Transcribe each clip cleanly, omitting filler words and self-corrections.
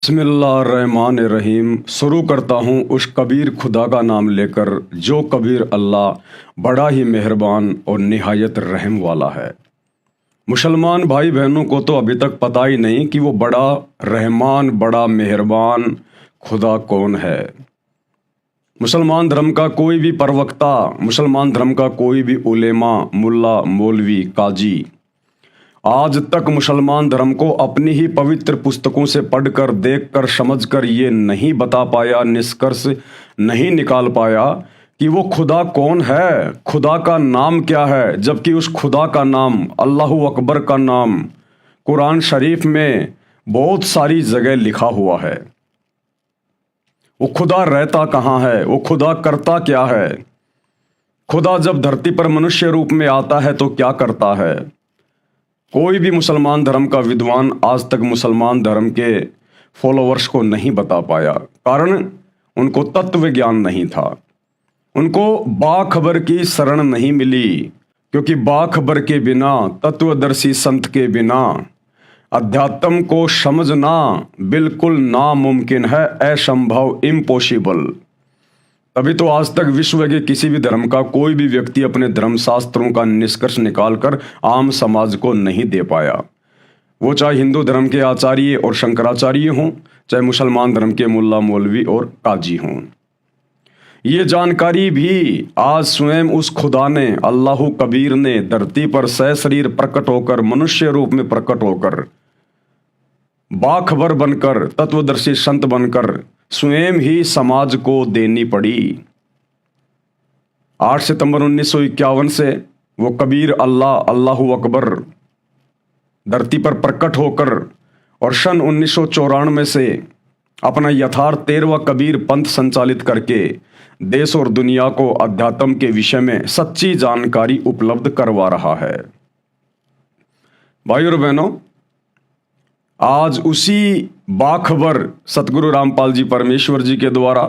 बिस्मिल्लाहिर्रहमानिर्रहीम। शुरू करता हूँ उस कबीर खुदा का नाम लेकर जो कबीर अल्लाह बड़ा ही मेहरबान और निहायत रहम वाला है। मुसलमान भाई बहनों को तो अभी तक पता ही नहीं कि वो बड़ा रहमान बड़ा मेहरबान खुदा कौन है। मुसलमान धर्म का कोई भी प्रवक्ता, मुसलमान धर्म का कोई भी उलेमा, मुल्ला, मौलवी, काजी आज तक मुसलमान धर्म को अपनी ही पवित्र पुस्तकों से पढ़कर, देखकर, समझकर ये नहीं बता पाया, निष्कर्ष नहीं निकाल पाया कि वो खुदा कौन है, खुदा का नाम क्या है। जबकि उस खुदा का नाम, अल्लाहु अकबर का नाम कुरान शरीफ में बहुत सारी जगह लिखा हुआ है। वो खुदा रहता कहाँ है, वो खुदा करता क्या है, खुदा जब धरती पर मनुष्य रूप में आता है तो क्या करता है। कोई भी मुसलमान धर्म का विद्वान आज तक मुसलमान धर्म के फॉलोअर्स को नहीं बता पाया, कारण उनको तत्व ज्ञान नहीं था, उनको बाखबर की शरण नहीं मिली। क्योंकि बाखबर के बिना, तत्वदर्शी संत के बिना अध्यात्म को समझना बिल्कुल नामुमकिन है, असंभव, इम्पॉसिबल। तभी तो आज तक विश्व के किसी भी धर्म का कोई भी व्यक्ति अपने धर्मशास्त्रों का निष्कर्ष निकालकर आम समाज को नहीं दे पाया। वो चाहे हिंदू धर्म के आचार्य और शंकराचार्य हों, चाहे मुसलमान धर्म के मुल्ला, मौलवी और काजी हों। ये जानकारी भी आज स्वयं उस खुदा ने, अल्लाहु कबीर ने धरती पर सशरीर प्रकट होकर, मनुष्य रूप में प्रकट होकर, बाखबर बनकर, तत्वदर्शी संत बनकर स्वयं ही समाज को देनी पड़ी। 8 सितंबर 1951 से वो कबीर अल्लाह, अल्लाहु अकबर धरती पर प्रकट होकर और सन 1994 से अपना यथार्थ 13वां कबीर पंथ संचालित करके देश और दुनिया को अध्यात्म के विषय में सच्ची जानकारी उपलब्ध करवा रहा है। भाइयों और बहनों, आज उसी बाखबर सतगुरु रामपाल जी परमेश्वर जी के द्वारा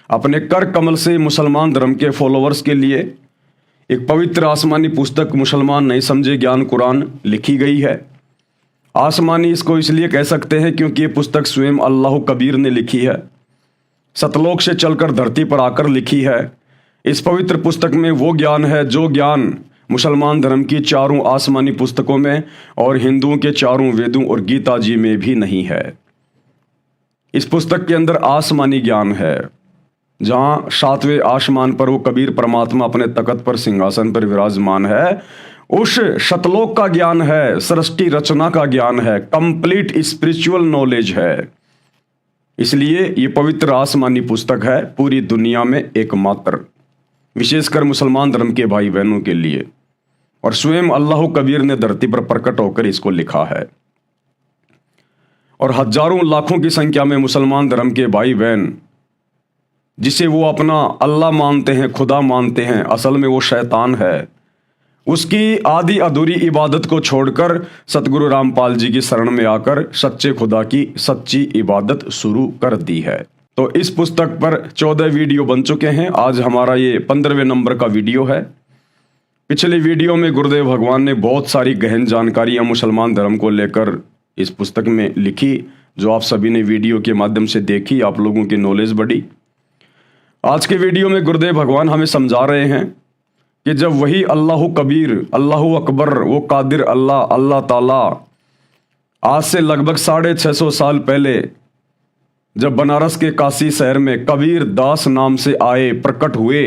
अपने कर कमल से मुसलमान धर्म के फॉलोअर्स के लिए एक पवित्र आसमानी पुस्तक, मुसलमान नहीं समझे ज्ञान कुरान, लिखी गई है। आसमानी इसको इसलिए कह सकते हैं क्योंकि ये पुस्तक स्वयं अल्लाह कबीर ने लिखी है, सतलोक से चलकर धरती पर आकर लिखी है। इस पवित्र पुस्तक में वो ज्ञान है जो ज्ञान मुसलमान धर्म की चारों आसमानी पुस्तकों में और हिंदुओं के चारों वेदों और गीता जी में भी नहीं है। इस पुस्तक के अंदर आसमानी ज्ञान है, जहां 7वें आसमान पर वो कबीर परमात्मा अपने तख्त पर, सिंहासन पर विराजमान है। उस शतलोक का ज्ञान है, सृष्टि रचना का ज्ञान है, कंप्लीट स्पिरिचुअल नॉलेज है। इसलिए ये पवित्र आसमानी पुस्तक है पूरी दुनिया में एकमात्र, विशेषकर मुसलमान धर्म के भाई बहनों के लिए। और स्वयं अल्लाह कबीर ने धरती पर प्रकट होकर इसको लिखा है। और हजारों लाखों की संख्या में मुसलमान धर्म के भाई बहन, जिसे वो अपना अल्लाह मानते हैं, खुदा मानते हैं, असल में वो शैतान है, उसकी आधी अधूरी इबादत को छोड़कर सतगुरु रामपाल जी की शरण में आकर सच्चे खुदा की सच्ची इबादत शुरू कर दी है। तो इस पुस्तक पर 14 वीडियो बन चुके हैं। आज हमारा ये 15वें नंबर का वीडियो है। पिछले वीडियो में गुरुदेव भगवान ने बहुत सारी गहन जानकारियां मुसलमान धर्म को लेकर इस पुस्तक में लिखी, जो आप सभी ने वीडियो के माध्यम से देखी, आप लोगों की नॉलेज बढ़ी। आज के वीडियो में गुरुदेव भगवान हमें समझा रहे हैं कि जब वही अल्लाहु कबीर, अल्लाहु अकबर, वो कादिर अल्लाह, अल्लाह ताला आज से लगभग 650 साल पहले जब बनारस के काशी शहर में कबीर दास नाम से आए, प्रकट हुए,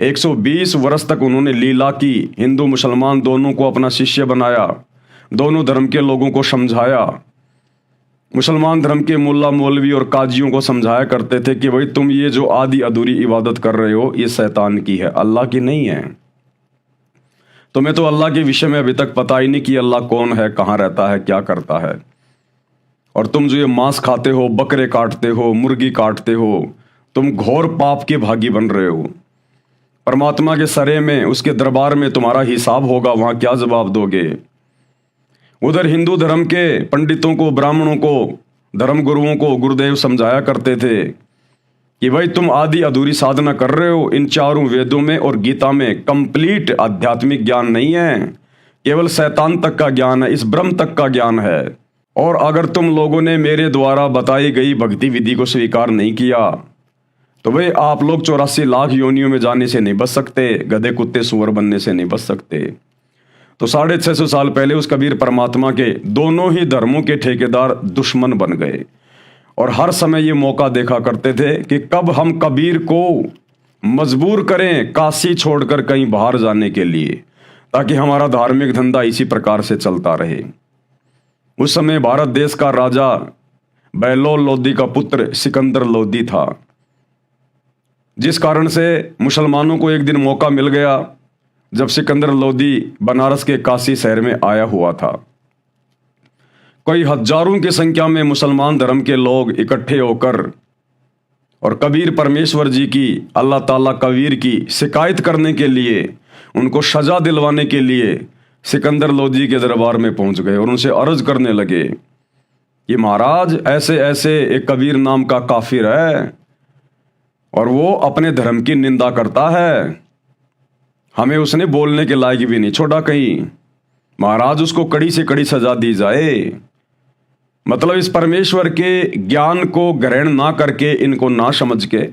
120 वर्ष तक उन्होंने लीला की, हिंदू मुसलमान दोनों को अपना शिष्य बनाया, दोनों धर्म के लोगों को समझाया। मुसलमान धर्म के मुल्ला, मौलवी और काजियों को समझाया करते थे कि भाई तुम ये जो आधी अधूरी इबादत कर रहे हो ये शैतान की है, अल्लाह की नहीं है। तुम्हें तो अल्लाह के विषय में अभी तक पता ही नहीं कि अल्लाह कौन है, कहाँ रहता है, क्या करता है। और तुम जो ये मांस खाते हो, बकरे काटते हो, मुर्गी काटते हो, तुम घोर पाप के भागी बन रहे हो। परमात्मा के सरे में, उसके दरबार में तुम्हारा हिसाब होगा, वहां क्या जवाब दोगे। उधर हिंदू धर्म के पंडितों को, ब्राह्मणों को, धर्म गुरुओं को गुरुदेव समझाया करते थे कि भाई तुम आधी अधूरी साधना कर रहे हो, इन चारों वेदों में और गीता में कंप्लीट आध्यात्मिक ज्ञान नहीं है, केवल शैतान तक का ज्ञान है, इस ब्रह्म तक का ज्ञान है। और अगर तुम लोगों ने मेरे द्वारा बताई गई भक्ति विधि को स्वीकार नहीं किया तो भाई आप लोग 84 लाख योनियों में जाने से नहीं बच सकते, गधे कुत्ते सुअर बनने से नहीं बच सकते। तो 650 साल पहले उस कबीर परमात्मा के दोनों ही धर्मों के ठेकेदार दुश्मन बन गए और हर समय ये मौका देखा करते थे कि कब हम कबीर को मजबूर करें काशी छोड़कर कहीं बाहर जाने के लिए, ताकि हमारा धार्मिक धंधा इसी प्रकार से चलता रहे। उस समय भारत देश का राजा बहलोल लोदी का पुत्र सिकंदर लोदी था, जिस कारण से मुसलमानों को एक दिन मौका मिल गया जब सिकंदर लोदी बनारस के काशी शहर में आया हुआ था। कई हजारों की संख्या में मुसलमान धर्म के लोग इकट्ठे होकर और कबीर परमेश्वर जी की, अल्लाह ताला कबीर की शिकायत करने के लिए, उनको सजा दिलवाने के लिए सिकंदर लोदी के दरबार में पहुंच गए और उनसे अर्ज करने लगे कि महाराज ऐसे ऐसे एक कबीर नाम का काफिर है और वो अपने धर्म की निंदा करता है, हमें उसने बोलने के लायक भी नहीं छोड़ा कहीं, महाराज उसको कड़ी से कड़ी सजा दी जाए। मतलब इस परमेश्वर के ज्ञान को ग्रहण ना करके, इनको ना समझ के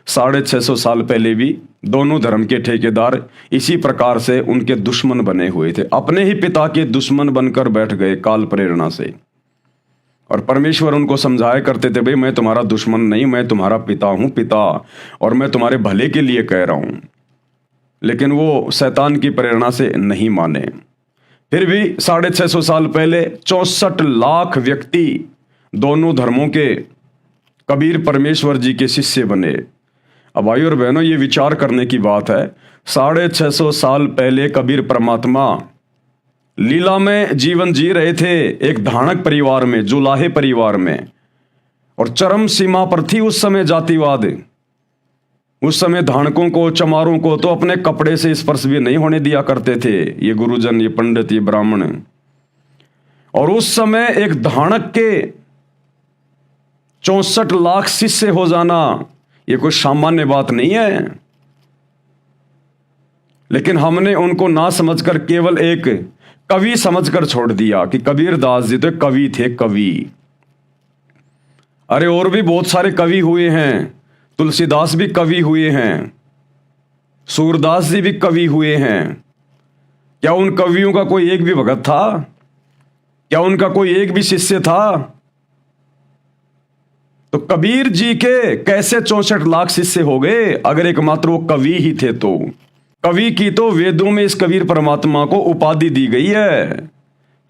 650 साल पहले भी दोनों धर्म के ठेकेदार इसी प्रकार से उनके दुश्मन बने हुए थे, अपने ही पिता के दुश्मन बनकर बैठ गए काल प्रेरणा से। और परमेश्वर उनको समझाया करते थे, भाई मैं तुम्हारा दुश्मन नहीं, मैं तुम्हारा पिता हूं, पिता, और मैं तुम्हारे भले के लिए कह रहा हूं। लेकिन वो शैतान की प्रेरणा से नहीं माने। फिर भी 650 साल पहले 64 लाख व्यक्ति दोनों धर्मों के कबीर परमेश्वर जी के शिष्य बने। अब भाई और बहनों, ये विचार करने की बात है, 650 साल पहले कबीर परमात्मा लीला में जीवन जी रहे थे एक धाणक परिवार में, जुलाहे परिवार में, और चरम सीमा पर थी उस समय जातिवाद। उस समय धाणकों को, चमारों को तो अपने कपड़े से स्पर्श भी नहीं होने दिया करते थे ये गुरुजन, ये पंडित, ये ब्राह्मण। और उस समय एक धाणक के 64 लाख शिष्य हो जाना ये कोई सामान्य बात नहीं है। लेकिन हमने उनको ना समझकर केवल एक कवि समझकर छोड़ दिया कि कबीर दास जी तो कवि थे, कवि। अरे और भी बहुत सारे कवि हुए हैं, तुलसीदास भी कवि हुए हैं, सूरदास जी भी कवि हुए हैं। क्या उन कवियों का कोई एक भी भगत था? क्या उनका कोई एक भी शिष्य था? तो कबीर जी के कैसे 64 लाख शिष्य हो गए अगर एकमात्र वो कवि ही थे? तो कवि की तो वेदों में इस कबीर परमात्मा को उपाधि दी गई है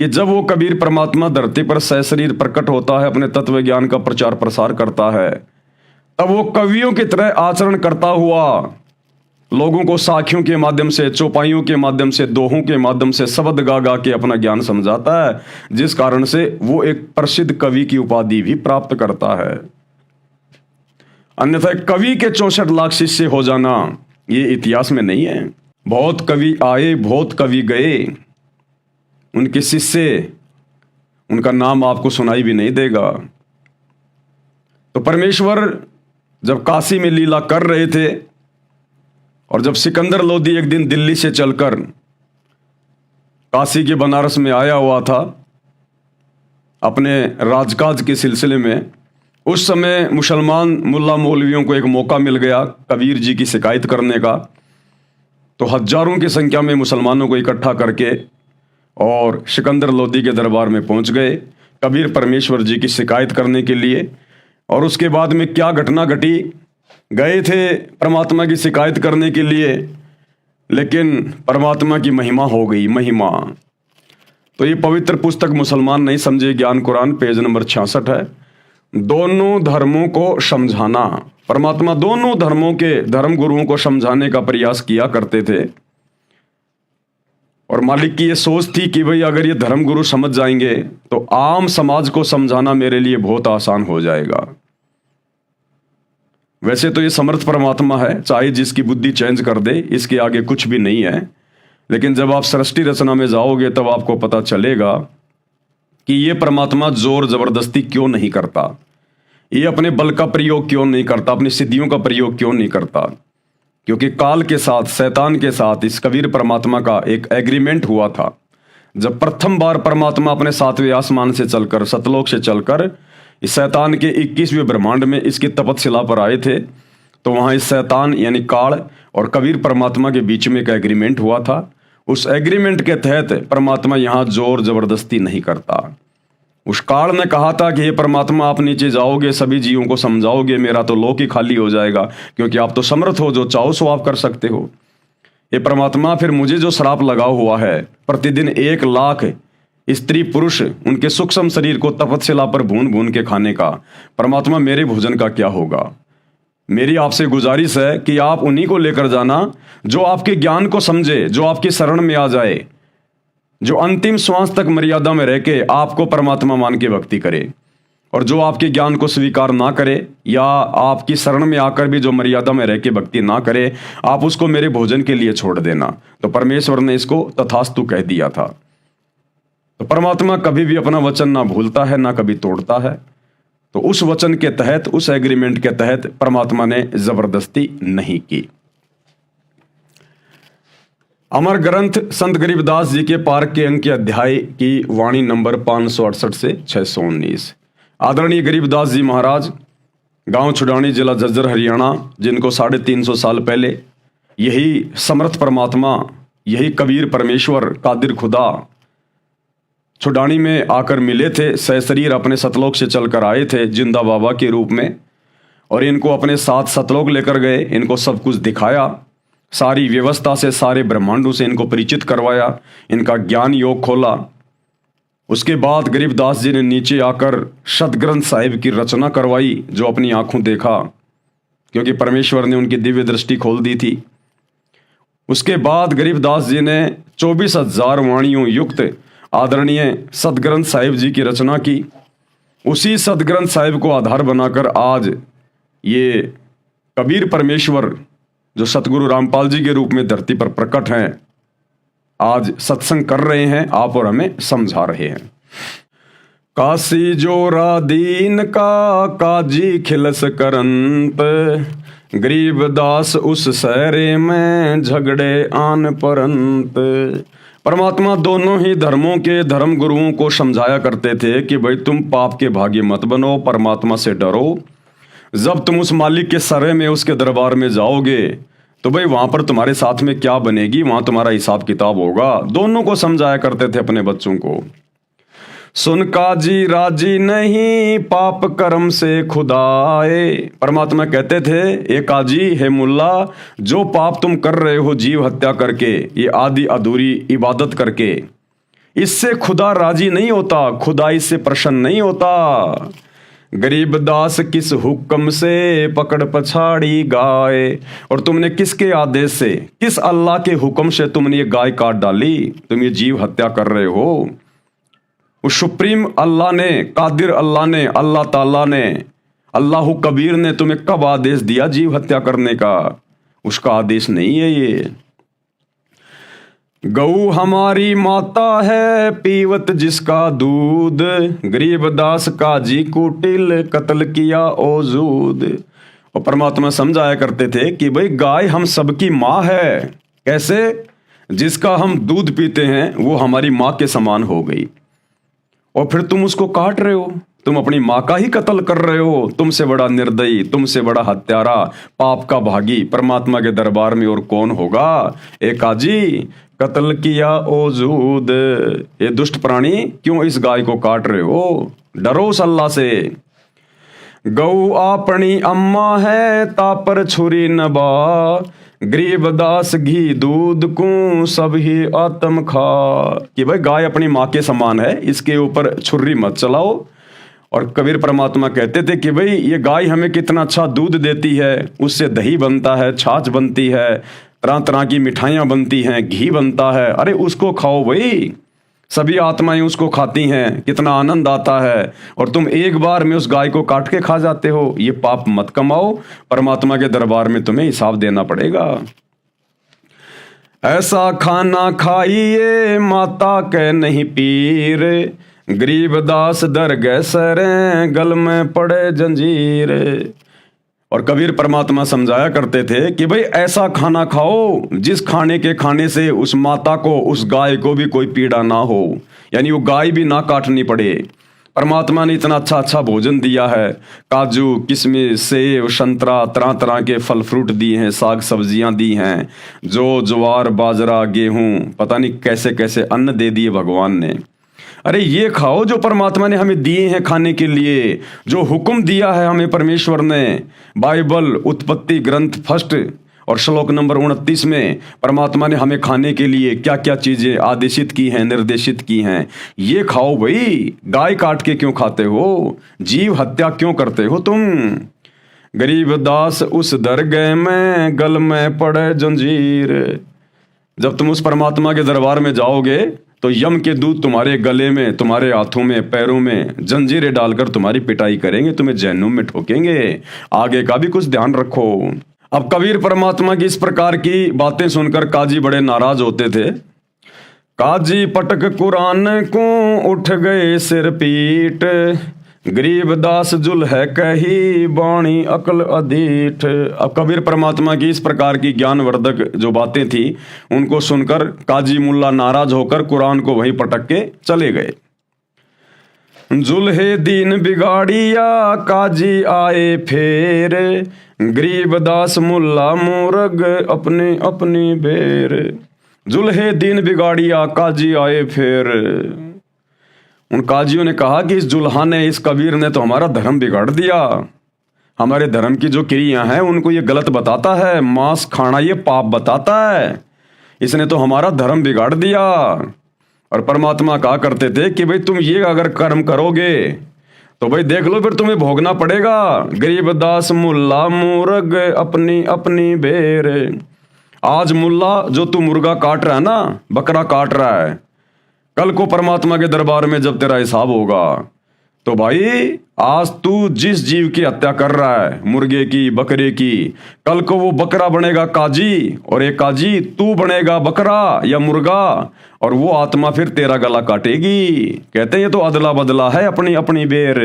कि जब वो कबीर परमात्मा धरती पर सशरीर प्रकट होता है, अपने तत्व ज्ञान का प्रचार प्रसार करता है, तब वो कवियों की तरह आचरण करता हुआ लोगों को साखियों के माध्यम से, चौपाइयों के माध्यम से, दोहों के माध्यम से शब्द गा गा के अपना ज्ञान समझाता है, जिस कारण से वो एक प्रसिद्ध कवि की उपाधि भी प्राप्त करता है। अन्यथा कवि के 64 लाख शिष्य हो जाना ये इतिहास में नहीं है। बहुत कवि आए, बहुत कवि गए, उनके शिष्य, उनका नाम आपको सुनाई भी नहीं देगा। तो परमेश्वर जब काशी में लीला कर रहे थे और जब सिकंदर लोदी एक दिन दिल्ली से चलकर काशी के बनारस में आया हुआ था अपने राजकाज के सिलसिले में, उस समय मुसलमान मुल्ला मौलवियों को एक मौका मिल गया कबीर जी की शिकायत करने का। तो हजारों की संख्या में मुसलमानों को इकट्ठा करके और सिकंदर लोदी के दरबार में पहुंच गए कबीर परमेश्वर जी की शिकायत करने के लिए। और उसके बाद में क्या घटना घटी, गए थे परमात्मा की शिकायत करने के लिए, लेकिन परमात्मा की महिमा हो गई, महिमा। तो ये पवित्र पुस्तक मुसलमान नहीं समझे, ज्ञान कुरान, पेज नंबर 66 है। दोनों धर्मों को समझाना, परमात्मा दोनों धर्मों के धर्म गुरुओं को समझाने का प्रयास किया करते थे। और मालिक की ये सोच थी कि भाई अगर ये धर्म गुरु समझ जाएंगे तो आम समाज को समझाना मेरे लिए बहुत आसान हो जाएगा। वैसे तो ये समर्थ परमात्मा है, चाहे जिसकी बुद्धि चेंज कर दे, इसके आगे कुछ भी नहीं है। लेकिन जब आप सृष्टि रचना में जाओगे तब आपको पता चलेगा कि ये परमात्मा जोर जबरदस्ती क्यों नहीं करता, ये अपने बल का प्रयोग क्यों नहीं करता, अपनी सिद्धियों का प्रयोग क्यों नहीं करता। क्योंकि काल के साथ, शैतान के साथ इस कबीर परमात्मा का एक एग्रीमेंट हुआ था। जब प्रथम बार परमात्मा अपने 7वें आसमान से चलकर, सतलोक से चलकर इस शैतान के 21वें ब्रह्मांड में इसकी तपतशिला पर आए थे, तो वहां इस शैतान यानी काल और कबीर परमात्मा के बीच में एक एग्रीमेंट हुआ था। उस एग्रीमेंट के तहत परमात्मा यहाँ जोर जबरदस्ती नहीं करता। उस काल ने कहा था कि हे परमात्मा, आप नीचे जाओगे, सभी जीवों को समझाओगे, मेरा तो लोक ही खाली हो जाएगा, क्योंकि आप तो समर्थ हो, जो चाहो सो आप कर सकते हो। ये परमात्मा, फिर मुझे जो श्राप लगा हुआ है प्रतिदिन 1 लाख स्त्री पुरुष उनके सूक्ष्म शरीर को तपतशिला पर भून भून के खाने का, परमात्मा मेरे भोजन का क्या होगा? मेरी आपसे गुजारिश है कि आप उन्हीं को लेकर जाना जो आपके ज्ञान को समझे, जो आपकी शरण में आ जाए, जो अंतिम श्वास तक मर्यादा में रह के आपको परमात्मा मान के भक्ति करे, और जो आपके ज्ञान को स्वीकार ना करे या आपकी शरण में आकर भी जो मर्यादा में रह के भक्ति ना करे, आप उसको मेरे भोजन के लिए छोड़ देना। तो परमेश्वर ने इसको तथास्तु कह दिया था। तो परमात्मा कभी भी अपना वचन ना भूलता है, ना कभी तोड़ता है। तो उस वचन के तहत, उस एग्रीमेंट के तहत परमात्मा ने जबरदस्ती नहीं की। अमर ग्रंथ संत गरीबदास जी के पार्क के अंक के अध्याय की वाणी नंबर 568 से 619। आदरणीय गरीबदास जी महाराज, गांव छुड़ानी, जिला झज्जर, हरियाणा, जिनको 350 साल पहले यही समर्थ परमात्मा, यही कबीर परमेश्वर, कादिर खुदा छुड़ानी में आकर मिले थे, सहशरीर अपने सतलोक से चलकर आए थे जिंदा बाबा के रूप में, और इनको अपने साथ सतलोक लेकर गए, इनको सब कुछ दिखाया, सारी व्यवस्था से, सारे ब्रह्मांडों से इनको परिचित करवाया, इनका ज्ञान योग खोला। उसके बाद गरीबदास जी ने नीचे आकर सतग्रंथ साहिब की रचना करवाई, जो अपनी आंखों देखा, क्योंकि परमेश्वर ने उनकी दिव्य दृष्टि खोल दी थी। उसके बाद गरीबदास जी ने 24,000 वाणियों युक्त आदरणीय सतग्रंथ साहिब जी की रचना की। उसी सतग्रंथ साहिब को आधार बनाकर आज ये कबीर परमेश्वर, जो सतगुरु रामपाल जी के रूप में धरती पर प्रकट हैं, आज सत्संग कर रहे हैं, आप और हमें समझा रहे हैं। काशी जोरा दीन का काजी खिलस करंत, गरीबदास उस सहरे में झगड़े आन परंत। परमात्मा दोनों ही धर्मों के धर्म गुरुओं को समझाया करते थे कि भाई तुम पाप के भागी मत बनो, परमात्मा से डरो। जब तुम उस मालिक के सरे में, उसके दरबार में जाओगे, तो भाई वहां पर तुम्हारे साथ में क्या बनेगी, वहां तुम्हारा हिसाब किताब होगा। दोनों को समझाया करते थे अपने बच्चों को। सुन काजी राजी नहीं, पाप कर्म से खुदाए। परमात्मा कहते थे, ए काजी, हे मुल्ला, जो पाप तुम कर रहे हो जीव हत्या करके, ये आदि अधूरी इबादत करके, इससे खुदा राजी नहीं होता, खुदा इससे प्रसन्न नहीं होता। गरीबदास किस हुक्म से पकड़ पछाड़ी गाय, और तुमने किसके आदेश से, किस अल्लाह के हुक्म से तुमने ये गाय काट डाली, तुम ये जीव हत्या कर रहे हो। उस सुप्रीम अल्लाह ने, कादिर अल्लाह ने, अल्लाह ताला ने, अल्लाह कबीर ने तुम्हें कब आदेश दिया जीव हत्या करने का? उसका आदेश नहीं है ये। गऊ हमारी माता है, पीवत जिसका दूध, गरीबदास काजी कुटिल कत्ल किया ओजूद। और परमात्मा समझाया करते थे कि भाई गाय हम सबकी माँ है। कैसे? जिसका हम दूध पीते हैं वो हमारी माँ के समान हो गई, और फिर तुम उसको काट रहे हो, तुम अपनी माँ का ही कत्ल कर रहे हो। तुमसे बड़ा निर्दयी, तुमसे बड़ा हत्यारा, पाप का भागी परमात्मा के दरबार में और कौन होगा? ए काजी, कत्ल किया ओजूद, ये दुष्ट प्राणी, क्यों इस गाय को काट रहे हो? डरो उस अल्लाह से। गऊ अपनी अम्मा है, तापर छुरी नबा, गरीबदास घी दूध को सब ही आत्म खा। कि भाई गाय अपनी माँ के समान है, इसके ऊपर छुरी मत चलाओ। और कबीर परमात्मा कहते थे कि भाई ये गाय हमें कितना अच्छा दूध देती है, उससे दही बनता है, छाछ बनती है, तरह तरह की मिठाइयाँ बनती हैं, घी बनता है, अरे उसको खाओ भाई, सभी आत्माएं उसको खाती हैं, कितना आनंद आता है, और तुम एक बार में उस गाय को काट के खा जाते हो। ये पाप मत कमाओ, परमात्मा के दरबार में तुम्हें हिसाब देना पड़ेगा। ऐसा खाना खाइए माता के नहीं पीर, गरीबदास दर गए सरे गल में पड़े जंजीर। और कबीर परमात्मा समझाया करते थे कि भाई ऐसा खाना खाओ जिस खाने के खाने से उस माता को, उस गाय को भी कोई पीड़ा ना हो, यानी वो गाय भी ना काटनी पड़े। परमात्मा ने इतना अच्छा अच्छा भोजन दिया है, काजू, किशमिश, सेब, संतरा, तरह तरह के फल फ्रूट दिए हैं, साग सब्जियां दी हैं, जो ज्वार बाजरा गेहूं, पता नहीं कैसे कैसे अन्न दे दिए भगवान ने। अरे ये खाओ जो परमात्मा ने हमें दिए हैं खाने के लिए, जो हुक्म दिया है हमें परमेश्वर ने। बाइबल उत्पत्ति ग्रंथ फर्स्ट और श्लोक नंबर 29 में परमात्मा ने हमें खाने के लिए क्या क्या चीजें आदेशित की हैं, निर्देशित की हैं। ये खाओ भाई, गाय काट के क्यों खाते हो, जीव हत्या क्यों करते हो तुम। गरीब दास उस दरगह में गल में पड़े जंजीर। जब तुम उस परमात्मा के दरबार में जाओगे तो यम के दूत तुम्हारे गले में, तुम्हारे हाथों में, पैरों में जंजीरें डालकर तुम्हारी पिटाई करेंगे, तुम्हें जहन्नुम में ठोकेंगे। आगे का भी कुछ ध्यान रखो। अब कबीर परमात्मा की इस प्रकार की बातें सुनकर काजी बड़े नाराज होते थे। काजी पटक कुरान को उठ गए सिर पीट, गरीब दास जुल है कही बाणी अकल अधीठ। अब कबीर परमात्मा की इस प्रकार की ज्ञानवर्धक जो बातें थी उनको सुनकर काजी मुल्ला नाराज होकर कुरान को वहीं पटक के चले गए। जुल्हे दीन बिगाड़िया काजी आए फेर, गरीब दास मुल्ला मूरग अपने अपनी बेर। जुल्हे दीन बिगाड़िया काजी आए फेर। उन काजियों ने कहा कि इस जुल्हा ने, इस कबीर ने तो हमारा धर्म बिगाड़ दिया, हमारे धर्म की जो क्रिया हैं उनको ये गलत बताता है, मांस खाना ये पाप बताता है, इसने तो हमारा धर्म बिगाड़ दिया। और परमात्मा कहा करते थे कि भाई तुम ये अगर कर्म करोगे तो भाई देख लो फिर तुम्हें भोगना पड़ेगा। गरीब दास मुल्ला मूरग अपनी अपनी बेर। आज मुल्ला जो तू मुर्गा काट रहा है ना, बकरा काट रहा है, कल को परमात्मा के दरबार में जब तेरा हिसाब होगा तो भाई आज तू जिस जीव की हत्या कर रहा है, मुर्गे की, बकरे की, कल को वो बकरा बनेगा काजी, और एक काजी तू बनेगा बकरा या मुर्गा, और वो आत्मा फिर तेरा गला काटेगी। कहते हैं ये तो अदला बदला है, अपनी अपनी बेर।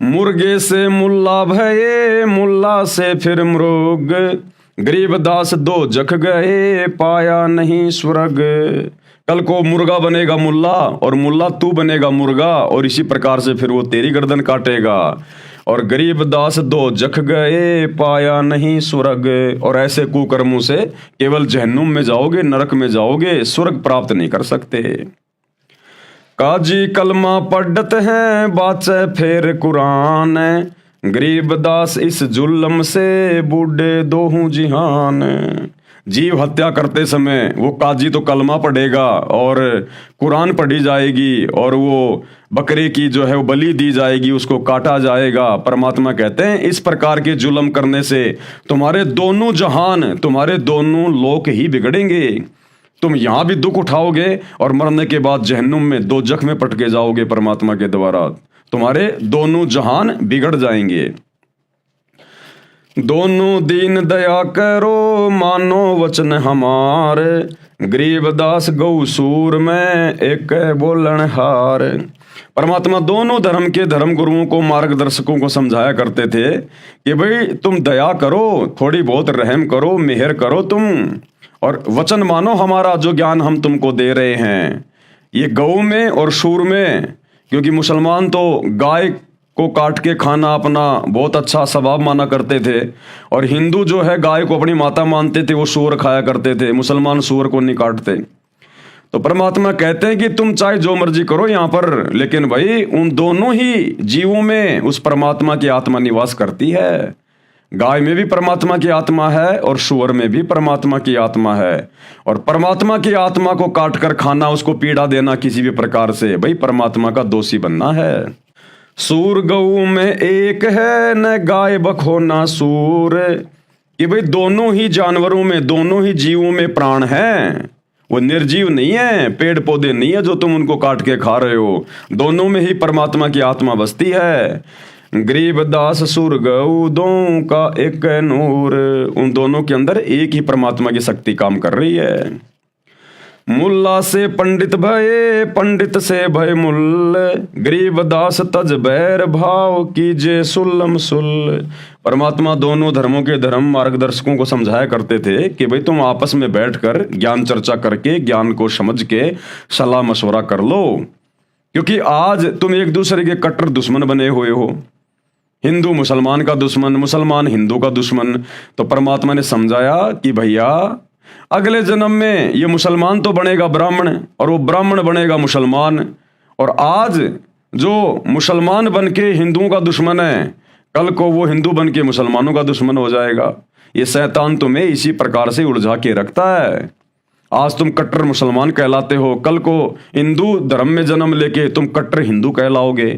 मुर्गे से मुल्ला भये, मुल्ला से फिर मृग, गरीब दास दो जख गए पाया नहीं स्वर्ग। कल को मुर्गा बनेगा मुल्ला और मुल्ला तू बनेगा मुर्गा, और इसी प्रकार से फिर वो तेरी गर्दन काटेगा। और गरीब दास दो जख गए पाया नहीं स्वर्ग। और ऐसे कुकर्मों से केवल जहन्नुम में जाओगे, नरक में जाओगे, स्वर्ग प्राप्त नहीं कर सकते। काजी कलमा पढ़त है बाचे फेर कुरान, गरीब दास इस जुल्म से बूढ़े दोहू जिहान। जीव हत्या करते समय वो काजी तो कलमा पढ़ेगा और कुरान पढ़ी जाएगी, और वो बकरे की जो है वो बलि दी जाएगी, उसको काटा जाएगा। परमात्मा कहते हैं इस प्रकार के जुल्म करने से तुम्हारे दोनों जहान, तुम्हारे दोनों लोक ही बिगड़ेंगे। तुम यहां भी दुख उठाओगे और मरने के बाद जहन्नुम में दोजख में पटके जाओगे परमात्मा के द्वारा। तुम्हारे दोनों जहान बिगड़ जाएंगे। दोनों दीन दया करो मानो वचन हमारे, गरीब दास गौ सूर में एक बोलन हार। परमात्मा दोनों धर्म के धर्म गुरुओं को, मार्गदर्शकों को समझाया करते थे कि भाई तुम दया करो, थोड़ी बहुत रहम करो, मेहर करो तुम, और वचन मानो हमारा जो ज्ञान हम तुमको दे रहे हैं। ये गौ में और सूर में, क्योंकि मुसलमान तो गाय को काट के खाना अपना बहुत अच्छा स्वभाव माना करते थे, और हिंदू जो है गाय को अपनी माता मानते थे, वो सूअर खाया करते थे। मुसलमान सूअर को नहीं काटते। तो परमात्मा कहते हैं कि तुम चाहे जो मर्जी करो यहाँ पर, लेकिन भाई उन दोनों ही जीवों में उस परमात्मा की आत्मा निवास करती है। गाय में भी परमात्मा की आत्मा है और सूअर में भी परमात्मा की आत्मा है। और परमात्मा की आत्मा को काट कर खाना, उसको पीड़ा देना किसी भी प्रकार से, भाई परमात्मा का दोषी बनना है। सूर गऊ में एक है, न गाय बखो ना सूर। कि भाई दोनों ही जानवरों में, दोनों ही जीवों में प्राण है, वो निर्जीव नहीं है, पेड़ पौधे नहीं है जो तुम उनको काट के खा रहे हो। दोनों में ही परमात्मा की आत्मा बसती है। गरीब दास सुर गऊ दो का एक नूर। उन दोनों के अंदर एक ही परमात्मा की शक्ति काम कर रही है। मुल्ला से पंडित भये, पंडित से भय मुल्ल, गरीबदास तज बैर भाव कीजे सुल्लम सुल्ल। परमात्मा दोनों धर्मों के धर्म मार्गदर्शकों को समझाया करते थे कि भाई तुम आपस में बैठकर ज्ञान चर्चा करके ज्ञान को समझ के सलाह मशवरा कर लो, क्योंकि आज तुम एक दूसरे के कट्टर दुश्मन बने हुए हो। हिंदू मुसलमान का दुश्मन, मुसलमान हिंदू का दुश्मन। तो परमात्मा ने समझाया कि भैया अगले जन्म में ये मुसलमान तो बनेगा ब्राह्मण और वो ब्राह्मण बनेगा मुसलमान, और आज जो मुसलमान बन के हिंदुओं का दुश्मन है, कल को वो हिंदू बन के मुसलमानों का दुश्मन हो जाएगा। ये शैतान तुम्हें इसी प्रकार से उलझा के रखता है। आज तुम कट्टर मुसलमान कहलाते हो, कल को हिंदू धर्म में जन्म लेके तुम कट्टर हिंदू कहलाओगे,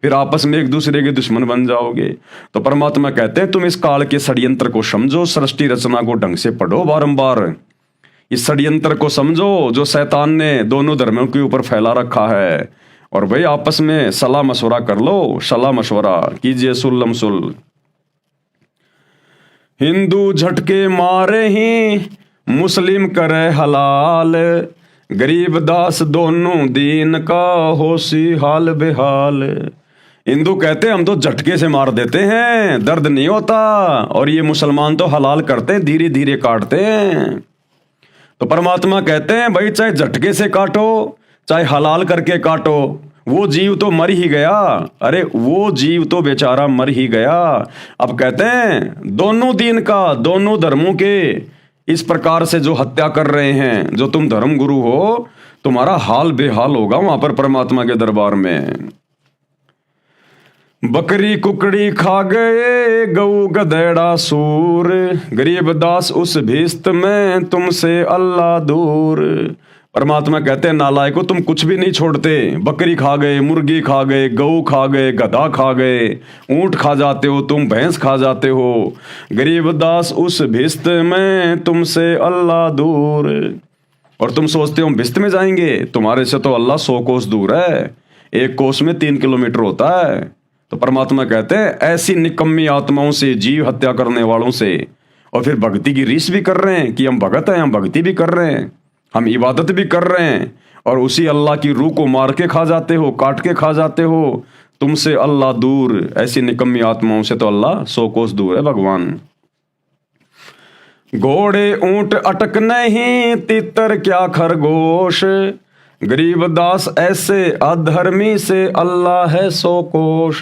फिर आपस में एक दूसरे के दुश्मन बन जाओगे। तो परमात्मा कहते हैं तुम इस काल के षड्यंत्र को समझो, सृष्टि रचना को ढंग से पढ़ो, बारंबार इस षड्यंत्र को समझो जो शैतान ने दोनों धर्मों के ऊपर फैला रखा है, और भाई आपस में सलाह मशवरा कर लो, सलाह मशवरा कीजिए सुल्लम सुल। हिंदू झटके मारे ही मुस्लिम करे हलाल, गरीबदास दोनों दीन का होशी हाल बेहाल। हिंदू कहते हैं हम तो झटके से मार देते हैं, दर्द नहीं होता, और ये मुसलमान तो हलाल करते हैं, धीरे धीरे काटते हैं। तो परमात्मा कहते हैं भाई चाहे झटके से काटो चाहे हलाल करके काटो, वो जीव तो मर ही गया। अरे वो जीव तो बेचारा मर ही गया। अब कहते हैं दोनों दीन का, दोनों धर्मों के इस प्रकार से जो हत्या कर रहे हैं, जो तुम धर्म गुरु हो, तुम्हारा हाल बेहाल होगा वहां पर परमात्मा के दरबार में। बकरी कुकड़ी खा गए गऊ गधेड़ा सूर, गरीबदास उस भीस्त में तुमसे अल्लाह दूर। परमात्मा कहते हैं नालायकों तुम कुछ भी नहीं छोड़ते, बकरी खा गए, मुर्गी खा गए, गऊ खा गए, गधा खा गए, ऊंट खा जाते हो तुम, भैंस खा जाते हो। गरीबदास उस भिस्त में तुमसे अल्लाह दूर। और तुम सोचते हो भिस्त में जाएंगे, तुम्हारे से तो अल्लाह 100 कोस दूर है, एक कोस में 3 किलोमीटर होता है। तो परमात्मा कहते हैं ऐसी निकम्मी आत्माओं से, जीव हत्या करने वालों से, और फिर भक्ति की रीस भी कर रहे हैं कि हम भगत हैं, हम भक्ति भी कर रहे हैं, हम इबादत भी कर रहे हैं, और उसी अल्लाह की रूह को मार के खा जाते हो, काट के खा जाते हो। तुमसे अल्लाह दूर, ऐसी निकम्मी आत्माओं से तो अल्लाह 100 कोस दूर है भगवान। घोड़े ऊंट अटक नहीं, तितर क्या खरगोश, गरीबदास ऐसे अधर्मी से अल्लाह है 100 कोश।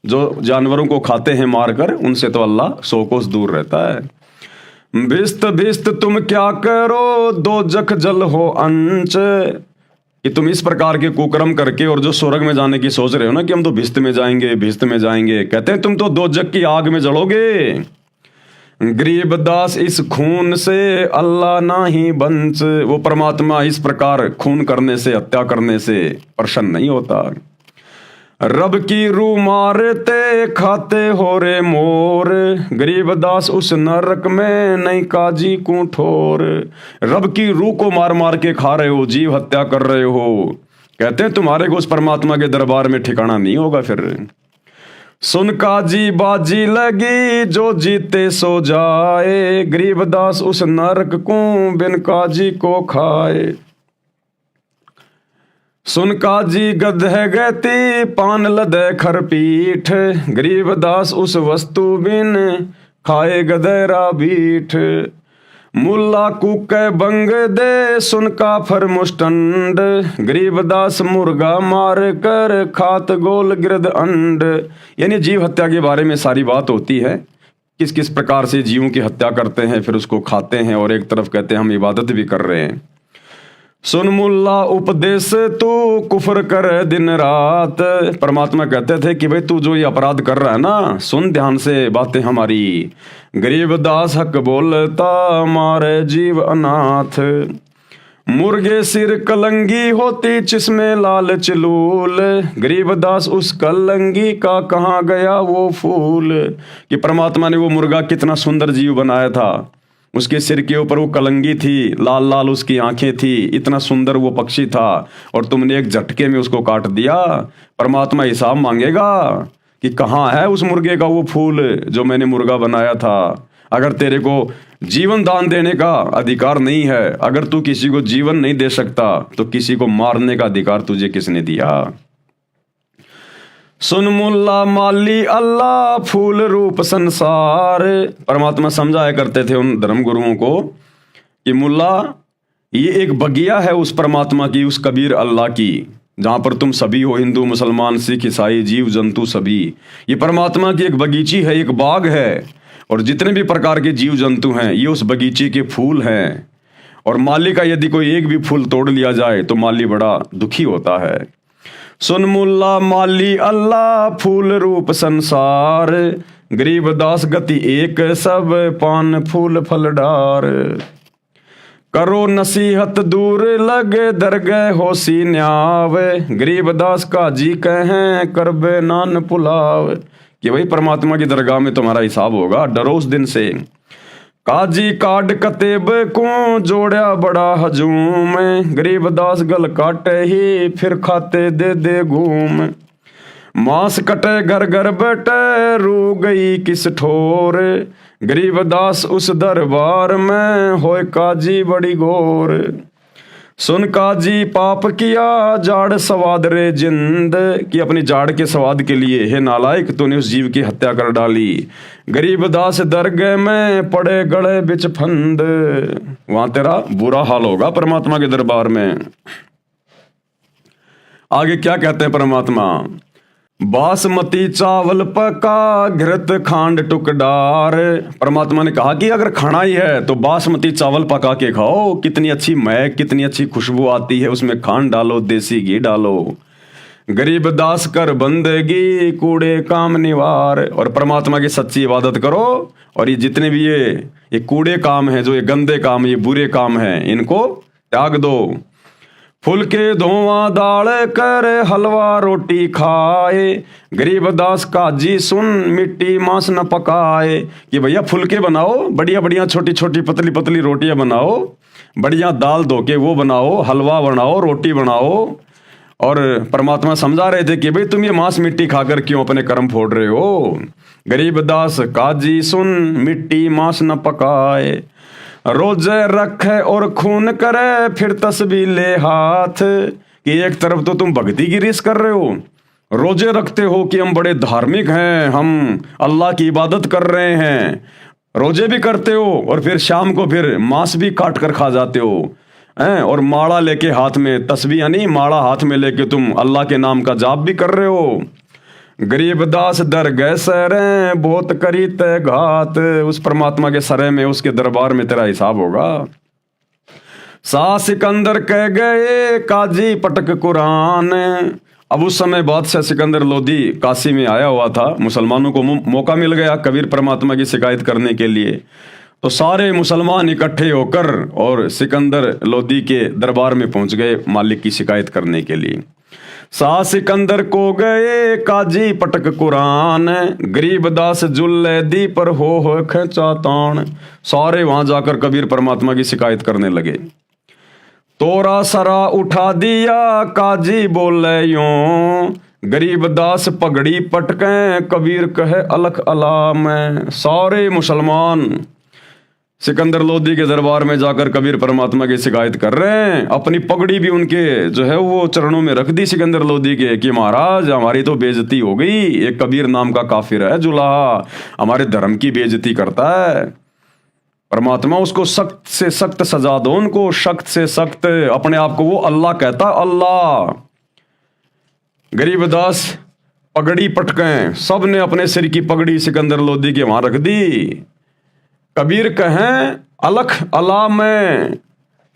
जो जानवरों को खाते हैं मारकर, उनसे तो अल्लाह 100 कोस दूर रहता है। भिस्त भिस्त तुम क्या करो, दो जख जल हो अंच, कि तुम इस प्रकार के कुकर्म करके और जो स्वर्ग में जाने की सोच रहे हो ना कि हम तो भिस्त में जाएंगे, भिस्त में जाएंगे, कहते हैं तुम तो 2 जग की आग में जलोगे। गरीबदास इस खून से अल्लाह ना ही बंच, वो परमात्मा इस प्रकार खून करने से, हत्या करने से प्रसन्न नहीं होता। रब की रूह मारते खाते हो रे मोर, गरीबदास उस नरक में नहीं काजी को ठोर। रब की रूह को मार मार के खा रहे हो, जीव हत्या कर रहे हो, कहते हैं तुम्हारे को उस परमात्मा के दरबार में ठिकाना नहीं होगा। फिर सुन काजी बाजी लगी, जो जीते सो जाए, गरीबदास उस नरक को बिन काजी को खाए। सुन काजी गधे गति, पान लदे खरपीठ, गरीबदास उस वस्तु बिन खाए गधेरा बीठ। मुल्ला कुके बंग दे, सुन काफर मुष्टंड, गरीबदास मुर्गा मार कर खात गोल गिरद अंड। यानी जीव हत्या के बारे में सारी बात होती है, किस किस प्रकार से जीवों की हत्या करते हैं, फिर उसको खाते हैं, और एक तरफ कहते हैं हम इबादत भी कर रहे हैं। सुन मुल्ला उपदेश तू कुफर कर दिन रात, परमात्मा कहते थे कि भाई तू जो ये अपराध कर रहा है ना, सुन ध्यान से बातें हमारी। गरीबदास हक बोलता मारे जीव अनाथ, मुर्गे सिर कलंगी होती जिसमें लाल चिलूल, गरीबदास उस कलंगी का कहाँ गया वो फूल। कि परमात्मा ने वो मुर्गा कितना सुंदर जीव बनाया था, उसके सिर के ऊपर वो कलंगी थी, लाल लाल उसकी आंखें थी, इतना सुंदर वो पक्षी था, और तुमने एक झटके में उसको काट दिया। परमात्मा हिसाब मांगेगा कि कहाँ है उस मुर्गे का वो फूल जो मैंने मुर्गा बनाया था। अगर तेरे को जीवन दान देने का अधिकार नहीं है, अगर तू किसी को जीवन नहीं दे सकता, तो किसी को मारने का अधिकार तुझे किसने दिया? सुन मुल्ला माली अल्लाह फूल रूप संसार। परमात्मा समझाया करते थे उन धर्म गुरुओं को कि मुल्ला, ये एक बगिया है उस परमात्मा की, उस कबीर अल्लाह की, जहाँ पर तुम सभी हो, हिंदू मुसलमान सिख ईसाई जीव जंतु सभी। ये परमात्मा की एक बगीची है, एक बाग है, और जितने भी प्रकार के जीव जंतु हैं ये उस बगीचे के फूल हैं। और माली का यदि कोई एक भी फूल तोड़ लिया जाए तो माली बड़ा दुखी होता है। सुन मुल्ला माली अल्लाह फूल रूप संसार, गरीब दास गति एक सब पान फूल फल डार। करो नसीहत दूर लगे दरगह होसी न्याव, गरीब दास का जी कहें करबे नान पुलाव। कि भाई परमात्मा की दरगाह में तुम्हारा हिसाब होगा, डरो उस दिन से। काजी काट कतेब को जोड़ा बड़ा हजूम, गरीब दास गल काटे ही फिर खाते दे दे घूम। मांस कटे घर घर बैठे रू गई किस ठोर, गरीब दास उस दरबार में होए काजी बड़ी घोर। सुन काजी पाप किया जाड़ स्वाद रे जिंद, कि अपनी जाड़ के स्वाद के लिए हे नालायक तूने उस जीव की हत्या कर डाली। गरीब दास दरगह में पड़े गड़े बिच फंद, वहां तेरा बुरा हाल होगा परमात्मा के दरबार में। आगे क्या कहते हैं परमात्मा? बासमती चावल पका घृत खांड टुकडार। परमात्मा ने कहा कि अगर खाना ही है तो बासमती चावल पका के खाओ, कितनी अच्छी महक, कितनी अच्छी खुशबू आती है, उसमें खांड डालो, देसी घी डालो। गरीब दास कर बंदगी कूड़े काम निवार। और परमात्मा की सच्ची इबादत करो, और ये जितने भी ये कूड़े काम हैं, जो ये गंदे काम, ये बुरे काम हैं, इनको त्याग दो। फुलके धोवा दाल कर हलवा रोटी खाए, गरीब दास काजी सुन मिट्टी मांस न पकाए। कि भैया फुलके बनाओ, बढ़िया बढ़िया छोटी छोटी पतली पतली रोटियां बनाओ, बढ़िया दाल धो के वो बनाओ, हलवा बनाओ, रोटी बनाओ। और परमात्मा समझा रहे थे कि भाई तुम ये मांस मिट्टी खाकर क्यों अपने कर्म फोड़ रहे हो? गरीब दास काजी सुन मिट्टी मांस न पकाए। रोजे रखे और खून करे फिर तस्बीह ले हाथ, कि एक तरफ तो तुम भक्ति की रीस कर रहे हो, रोजे रखते हो कि हम बड़े धार्मिक हैं, हम अल्लाह की इबादत कर रहे हैं, रोजे भी करते हो, और फिर शाम को फिर मांस भी काट कर खा जाते हो हैं, और माड़ा लेके हाथ में, तस्बीह यानी माड़ा हाथ में लेके तुम अल्लाह के नाम का जाप भी कर रहे हो। गरीब दास दर गए सरे बहुत करी तय घात, उस परमात्मा के सरे में, उसके दरबार में तेरा हिसाब होगा। शाह सिकंदर कह गए काजी पटक कुरान। अब उस समय बादशाह सिकंदर लोदी काशी में आया हुआ था, मुसलमानों को मौका मिल गया कबीर परमात्मा की शिकायत करने के लिए। तो सारे मुसलमान इकट्ठे होकर और सिकंदर लोदी के दरबार में पहुंच गए मालिक की शिकायत करने के लिए। शाह सिकंदर को गए काजी पटक कुरान, गरीब दास जुल्ले दी पर हो खेचा तान। सारे वहां जाकर कबीर परमात्मा की शिकायत करने लगे। तोरा सरा उठा दिया काजी बोले यूं, गरीब दास पगड़ी पटके कबीर कहे अलख अला में। सारे मुसलमान सिकंदर लोदी के दरबार में जाकर कबीर परमात्मा की शिकायत कर रहे हैं। अपनी पगड़ी भी उनके जो है वो चरणों में रख दी सिकंदर लोदी के, कि महाराज हमारी तो बेइज्जती हो गई, एक कबीर नाम का काफिर है जुलाहा, हमारे धर्म की बेइज्जती करता है। परमात्मा उसको सख्त से सख्त सजा दो, उनको सख्त से सख्त। अपने आप को वो अल्लाह कहता, अल्लाह। गरीबदास पगड़ी पटके, सब ने अपने सिर की पगड़ी सिकंदर लोदी के वहां रख दी। कबीर कहें अलख अला में,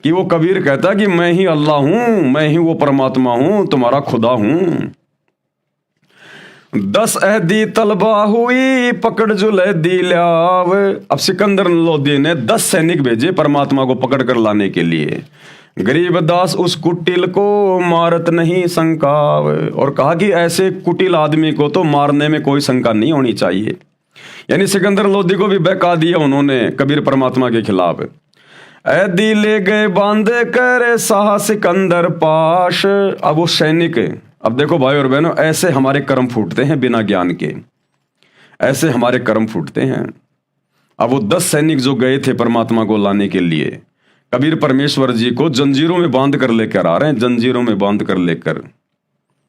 कि वो कबीर कहता कि मैं ही अल्लाह हूं, मैं ही वो परमात्मा हूं, तुम्हारा खुदा हूं। 10 अहदी तलबा हुई पकड़ जुलैदी ल्याव। अब सिकंदर लोदी ने 10 सैनिक भेजे परमात्मा को पकड़ कर लाने के लिए। गरीबदास उस कुटिल को मारत नहीं शंकाव, और कहा कि ऐसे कुटिल आदमी को तो मारने में कोई शंका नहीं होनी चाहिए। यानी सिकंदर लोदी को भी बहका दिया उन्होंने कबीर परमात्मा के खिलाफ। ऐदी ले गए बांधे कर शाह सिकंदर पाश। अब वो सैनिक, अब देखो भाई और बहनों, ऐसे हमारे कर्म फूटते हैं बिना ज्ञान के, ऐसे हमारे कर्म फूटते हैं। अब वो 10 सैनिक जो गए थे परमात्मा को लाने के लिए, कबीर परमेश्वर जी को जंजीरों में बांध कर लेकर आ रहे हैं, जंजीरों में बांध कर लेकर।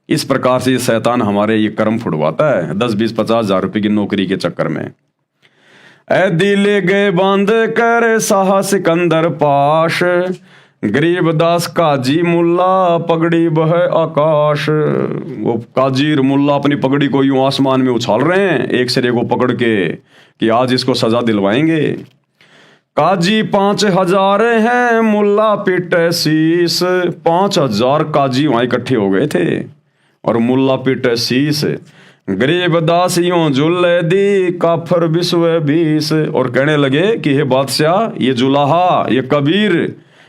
इस प्रकार से ये शैतान हमारे ये कर्म फुड़वाता है 10, 20, 50 हजार रुपए की नौकरी के चक्कर में। ऐ दिले गए बांध कर साहा सिकंदर पाश, गरीब दास काजी मुल्ला पगड़ी बह आकाश। वो काजीर मुल्ला अपनी पगड़ी को यूं आसमान में उछाल रहे हैं एक सिरे को पकड़ के कि आज इसको सजा दिलवाएंगे। काजी 5000 हैं, मुल्ला पिटे शीस। 5000 काजी वहां इकट्ठे हो गए थे और मुल्ला पिटे शीस। गरीब दास यूं जुल्ले दी काफर विश्व 20। और कहने लगे कि हे बादशाह, ये जुलाहा, ये कबीर,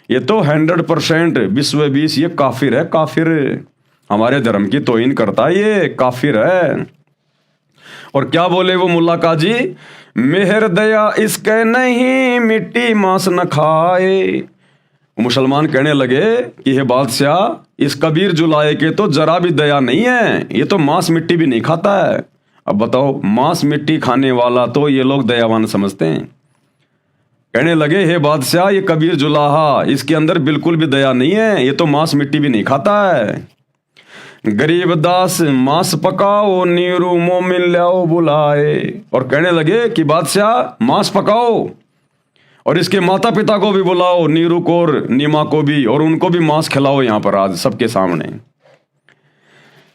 ये तो 100% विश्व 20 ये काफिर है, काफिर हमारे धर्म की तौहीन करता है, ये काफिर है। और क्या बोले वो मुल्ला काजी, मेहर दया इसके नहीं, मिट्टी मांस न खाए। मुसलमान कहने लगे कि हे बादशाह, इस कबीर जुलाए के तो जरा भी दया नहीं है, ये तो मांस मिट्टी भी नहीं खाता है। अब बताओ, मांस मिट्टी खाने वाला तो ये लोग दयावान समझते हैं। कहने लगे हे बादशाह, ये कबीर जुलाहा, इसके अंदर बिल्कुल भी दया नहीं है, ये तो मांस मिट्टी भी नहीं खाता है। गरीब दास मांस पकाओ, नीरू मोमिन लाओ बुलाए। और कहने लगे कि बादशाह मांस पकाओ और इसके माता पिता को भी बुलाओ, नीरू को और नीमा को भी, और उनको भी मांस खिलाओ यहां पर आज सबके सामने।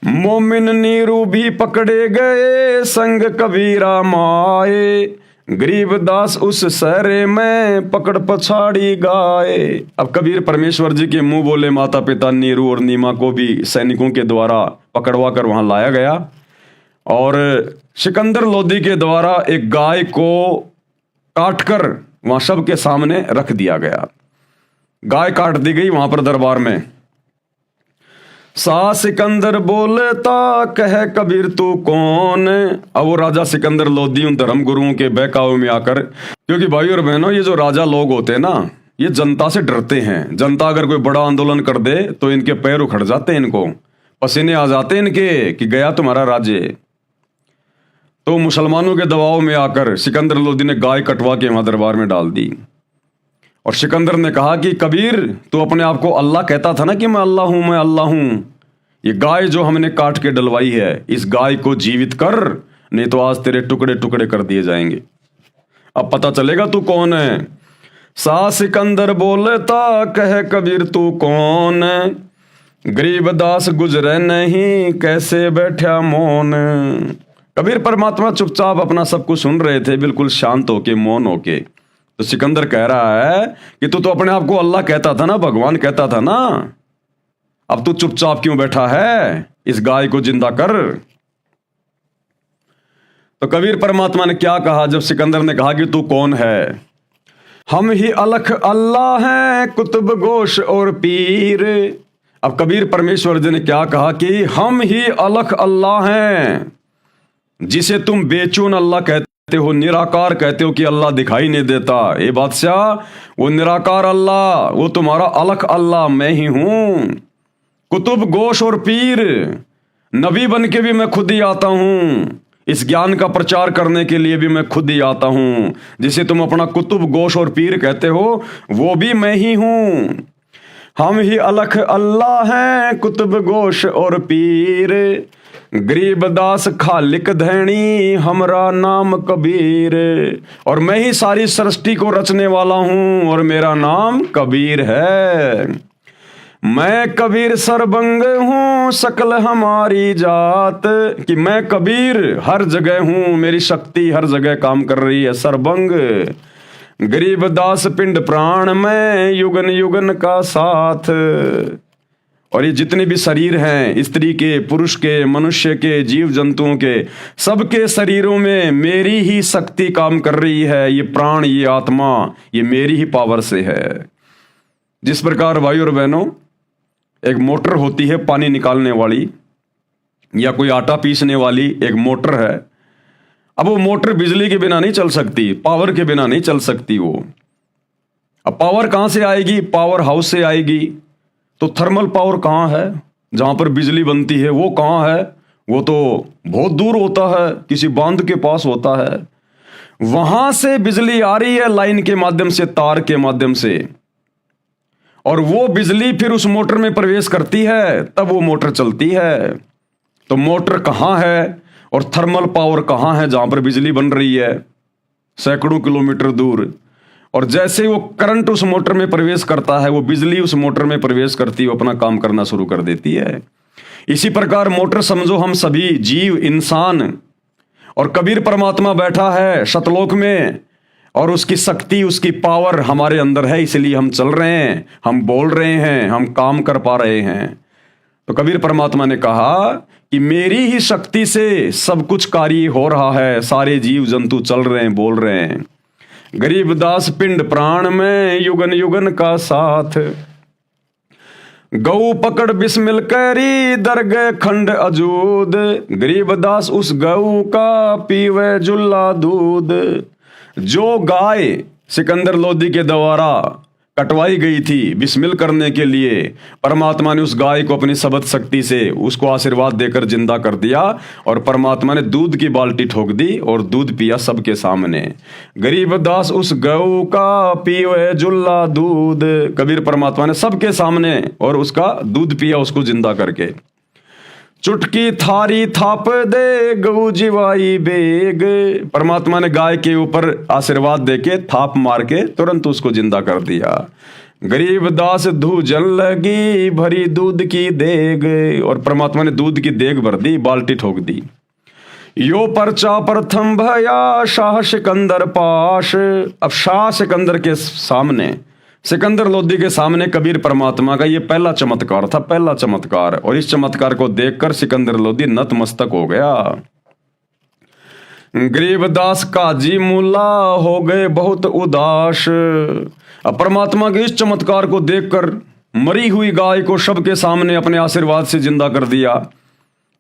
मोमिन नीरू भी पकड़े गए, संग कबीरा माए। गरीब दास उस सहरे में पकड़ पछाड़ी गाए। अब कबीर परमेश्वर जी के मुंह बोले माता पिता नीरू और नीमा को भी सैनिकों के द्वारा पकड़वा कर वहां लाया गया और सिकंदर लोदी के द्वारा एक गाय को काटकर वहां सबके सामने रख दिया गया। गाय काट दी गई वहां पर दरबार में। सा सिकंदर बोलता कह कबीर तू कौन। अब वो राजा सिकंदर लोदी उन धर्म गुरुओं के बहकावे में आकर, क्योंकि भाई और बहनों, ये जो राजा लोग होते हैं ना, ये जनता से डरते हैं। जनता अगर कोई बड़ा आंदोलन कर दे तो इनके पैर उखड़ जाते हैं, इनको पसीने आ जाते हैं इनके कि गया तुम्हारा राज्य। तो मुसलमानों के दबाव में आकर सिकंदर लोदी ने गाय कटवा के वहां दरबार में डाल दी। और सिकंदर ने कहा कि कबीर, तू अपने आप को अल्लाह कहता था ना कि मैं अल्लाह हूं, मैं अल्लाह हूं। ये गाय जो हमने काट के डलवाई है, इस गाय को जीवित कर, नहीं तो आज तेरे टुकड़े टुकड़े कर दिए जाएंगे। अब पता चलेगा तू कौन है। सा सिकंदर बोलता कह कबीर तू कौन। गरीब दास गुजरे नहीं, कैसे बैठा मौन। कबीर परमात्मा चुपचाप अपना सब कुछ सुन रहे थे, बिल्कुल शांत होके, मौन होके। तो सिकंदर कह रहा है कि तू तो अपने आप को अल्लाह कहता था ना, भगवान कहता था ना, अब तू चुपचाप क्यों बैठा है, इस गाय को जिंदा कर। तो कबीर परमात्मा ने क्या कहा जब सिकंदर ने कहा कि तू कौन है। हम ही अलख अल्लाह हैं, कुतुब गोश और पीर। अब कबीर परमेश्वर जी ने क्या कहा कि हम ही अलख अल्लाह हैं, जिसे तुम बेचून अल्लाह कहते हो, निराकार कहते हो कि अल्लाह दिखाई नहीं देता। ए बादशाह, वो निराकार अल्लाह, वो तुम्हारा अलख अल्लाह मैं ही हूं। कुतुब गोश और पीर, नबी बन के भी मैं खुद ही आता हूं, इस ज्ञान का प्रचार करने के लिए भी मैं खुद ही आता हूं। जिसे तुम अपना कुतुब गोश और पीर कहते हो, वो भी मैं ही हूं। हम ही अलख अल्लाह हैं, कुतुब गोश और पीर। गरीब दास खालिक धैनी, हमरा नाम कबीर। और मैं ही सारी सृष्टि को रचने वाला हूं और मेरा नाम कबीर है। मैं कबीर सरबंग हूं, सकल हमारी जात। कि मैं कबीर हर जगह हूं, मेरी शक्ति हर जगह काम कर रही है, सरबंग। गरीब दास पिंड प्राण में, युगन युगन का साथ। और ये जितने भी शरीर हैं, स्त्री के, पुरुष के, मनुष्य के, जीव जंतुओं के, सबके शरीरों में मेरी ही शक्ति काम कर रही है। ये प्राण, ये आत्मा, ये मेरी ही पावर से है। जिस प्रकार भाई और बहनों, एक मोटर होती है पानी निकालने वाली, या कोई आटा पीसने वाली एक मोटर है। अब वो मोटर बिजली के बिना नहीं चल सकती, पावर के बिना नहीं चल सकती वो। अब पावर कहां से आएगी? पावर हाउस से आएगी। तो थर्मल पावर कहाँ है? जहां पर बिजली बनती है वो कहाँ है? वो तो बहुत दूर होता है, किसी बांध के पास होता है। वहां से बिजली आ रही है लाइन के माध्यम से, तार के माध्यम से, और वो बिजली फिर उस मोटर में प्रवेश करती है, तब वो मोटर चलती है। तो मोटर कहाँ है और थर्मल पावर कहाँ है जहां पर बिजली बन रही है? सैकड़ों किलोमीटर दूर। और जैसे वो करंट उस मोटर में प्रवेश करता है, वो बिजली उस मोटर में प्रवेश करती है, वो अपना काम करना शुरू कर देती है। इसी प्रकार मोटर समझो हम सभी जीव, इंसान, और कबीर परमात्मा बैठा है सतलोक में, और उसकी शक्ति, उसकी पावर हमारे अंदर है, इसलिए हम चल रहे हैं, हम बोल रहे हैं, हम काम कर पा रहे हैं। तो कबीर परमात्मा ने कहा कि मेरी ही शक्ति से सब कुछ कार्य हो रहा है, सारे जीव जंतु चल रहे हैं, बोल रहे हैं। गरीबदास पिंड प्राण में युगन युगन का साथ, गऊ पकड़ बिस्मिल करी दरगह खंड अजूद, गरीबदास उस गऊ का पीवे जुल्ला दूध। जो गाय सिकंदर लोदी के द्वारा कटवाई गई थी बिस्मिल करने के लिए, परमात्मा ने उस गाय को अपनी शब्द शक्ति से उसको आशीर्वाद देकर जिंदा कर दिया, और परमात्मा ने दूध की बाल्टी ठोक दी और दूध पिया सबके सामने। गरीबदास उस गऊ का पीवे जुल्ला दूध, कबीर परमात्मा ने सबके सामने और उसका दूध पिया, उसको जिंदा करके। चुटकी थारी थाप दे गऊ जीवाई बेग, परमात्मा ने गाय के ऊपर आशीर्वाद देके थाप मार के तुरंत उसको जिंदा कर दिया। गरीबदास धूजन लगी भरी दूध की देग, और परमात्मा ने दूध की देग भर दी, बाल्टी ठोक दी। यो पर्चा प्रथम भया शाह सिकंदर पाश, अब शाह सिकंदर के सामने, सिकंदर लोदी के सामने कबीर परमात्मा का ये पहला चमत्कार था, पहला चमत्कार। और इस चमत्कार को देखकर सिकंदर लोदी नतमस्तक हो गया। गरीबदास काजी मुल्ला हो गए बहुत उदास, अब परमात्मा के इस चमत्कार को देखकर मरी हुई गाय को सबके सामने अपने आशीर्वाद से जिंदा कर दिया।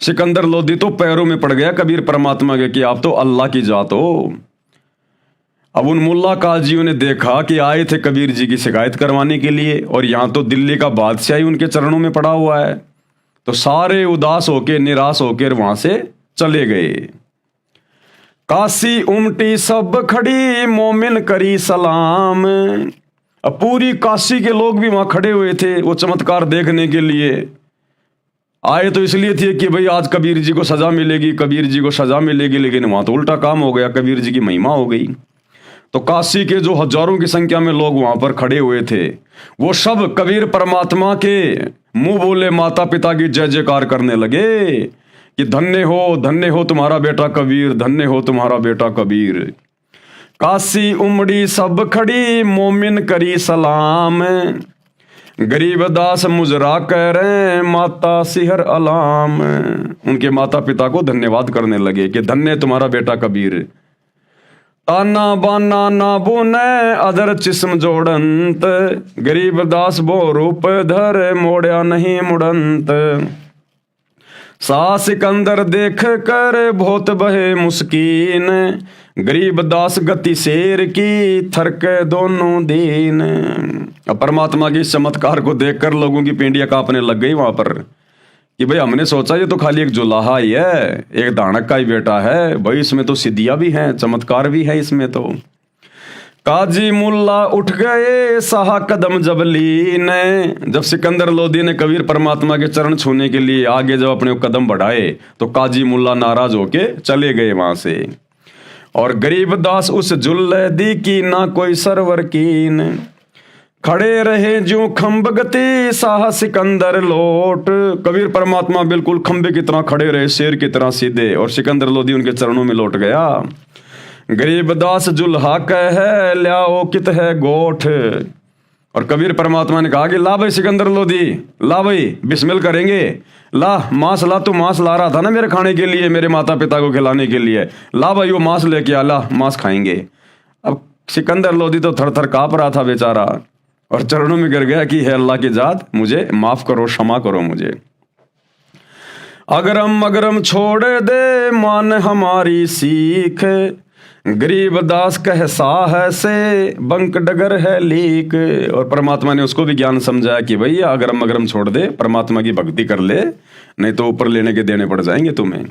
सिकंदर लोदी तो पैरों में पड़ गया कबीर परमात्मा के कि आप तो अल्लाह की जात हो। अब उन मुल्ला काजियों ने देखा कि आए थे कबीर जी की शिकायत करवाने के लिए, और यहां तो दिल्ली का बादशाह ही उनके चरणों में पड़ा हुआ है, तो सारे उदास होके, निराश होकर वहां से चले गए। काशी उमटी सब खड़ी मोमिन करी सलाम, अब पूरी काशी के लोग भी वहां खड़े हुए थे वो चमत्कार देखने के लिए। आए तो इसलिए थे कि भाई आज कबीर जी को सजा मिलेगी, कबीर जी को सजा मिलेगी, लेकिन वहां तो उल्टा काम हो गया, कबीर जी की महिमा हो गई। तो काशी के जो हजारों की संख्या में लोग वहां पर खड़े हुए थे, वो सब कबीर परमात्मा के मुंह बोले माता पिता की जय जयकार करने लगे कि धन्य हो तुम्हारा बेटा कबीर, धन्य हो तुम्हारा बेटा कबीर। काशी उमड़ी सब खड़ी मोमिन करी सलाम, गरीबदास मुजरा कह रहे माता सिहर अलाम, उनके माता पिता को धन्यवाद करने लगे कि धन्य तुम्हारा बेटा कबीर। ताना बाना ना बुने अदर चिस्म जोड़ंत, गरीबदास बो रूप धर मोड़या नहीं मुड़ंत। सा सिकंदर देख कर बहुत बहे मुस्कीन, गरीबदास गति शेर की थरके दोनों दीन। अब परमात्मा के इस चमत्कार को देखकर लोगों की पेंडियां कांपने लग गई वहां पर कि भाई हमने सोचा ये तो खाली एक जुलाहा ही है, एक दानक का ही बेटा है, भाई इसमें तो सिद्धियां भी हैं, चमत्कार भी है इसमें तो। काजी मुल्ला उठ गए साहा कदम जब लीने, जब सिकंदर लोदी ने कबीर परमात्मा के चरण छूने के लिए आगे जब अपने कदम बढ़ाए, तो काजी मुल्ला नाराज होके चले गए वहां से। और गरीबदास उस जुल्लदी की ना कोई सरवर कीन, खड़े रहे जो खंब गति साह सिकंदर लोट, कबीर परमात्मा बिल्कुल खंबे की तरह खड़े रहे, शेर की तरह सीधे, और सिकंदर लोदी उनके चरणों में लौट गया। गरीबदास जुल्हा कह ल्याओ कित है गोठ, और कबीर परमात्मा ने कहा कि ला भाई सिकंदर लोदी, ला भाई बिस्मिल करेंगे, ला मांस ला, तू मांस ला रहा था ना मेरे खाने के लिए, मेरे माता पिता को खिलाने के लिए, ला भाई वो मांस लेके आ, ला मांस खाएंगे। अब सिकंदर लोदी तो थर थर कांप रहा था बेचारा, और चरणों में गिर गया कि हे अल्लाह की जात, मुझे माफ करो, क्षमा करो मुझे। अगरम अगरम छोड़ दे मान हमारी सीख, गरीबदास कह साह से बंक डगर है लीक, और परमात्मा ने उसको भी ज्ञान समझाया कि भैया अगरम अगरम छोड़ दे, परमात्मा की भक्ति कर ले, नहीं तो ऊपर लेने के देने पड़ जाएंगे तुम्हें।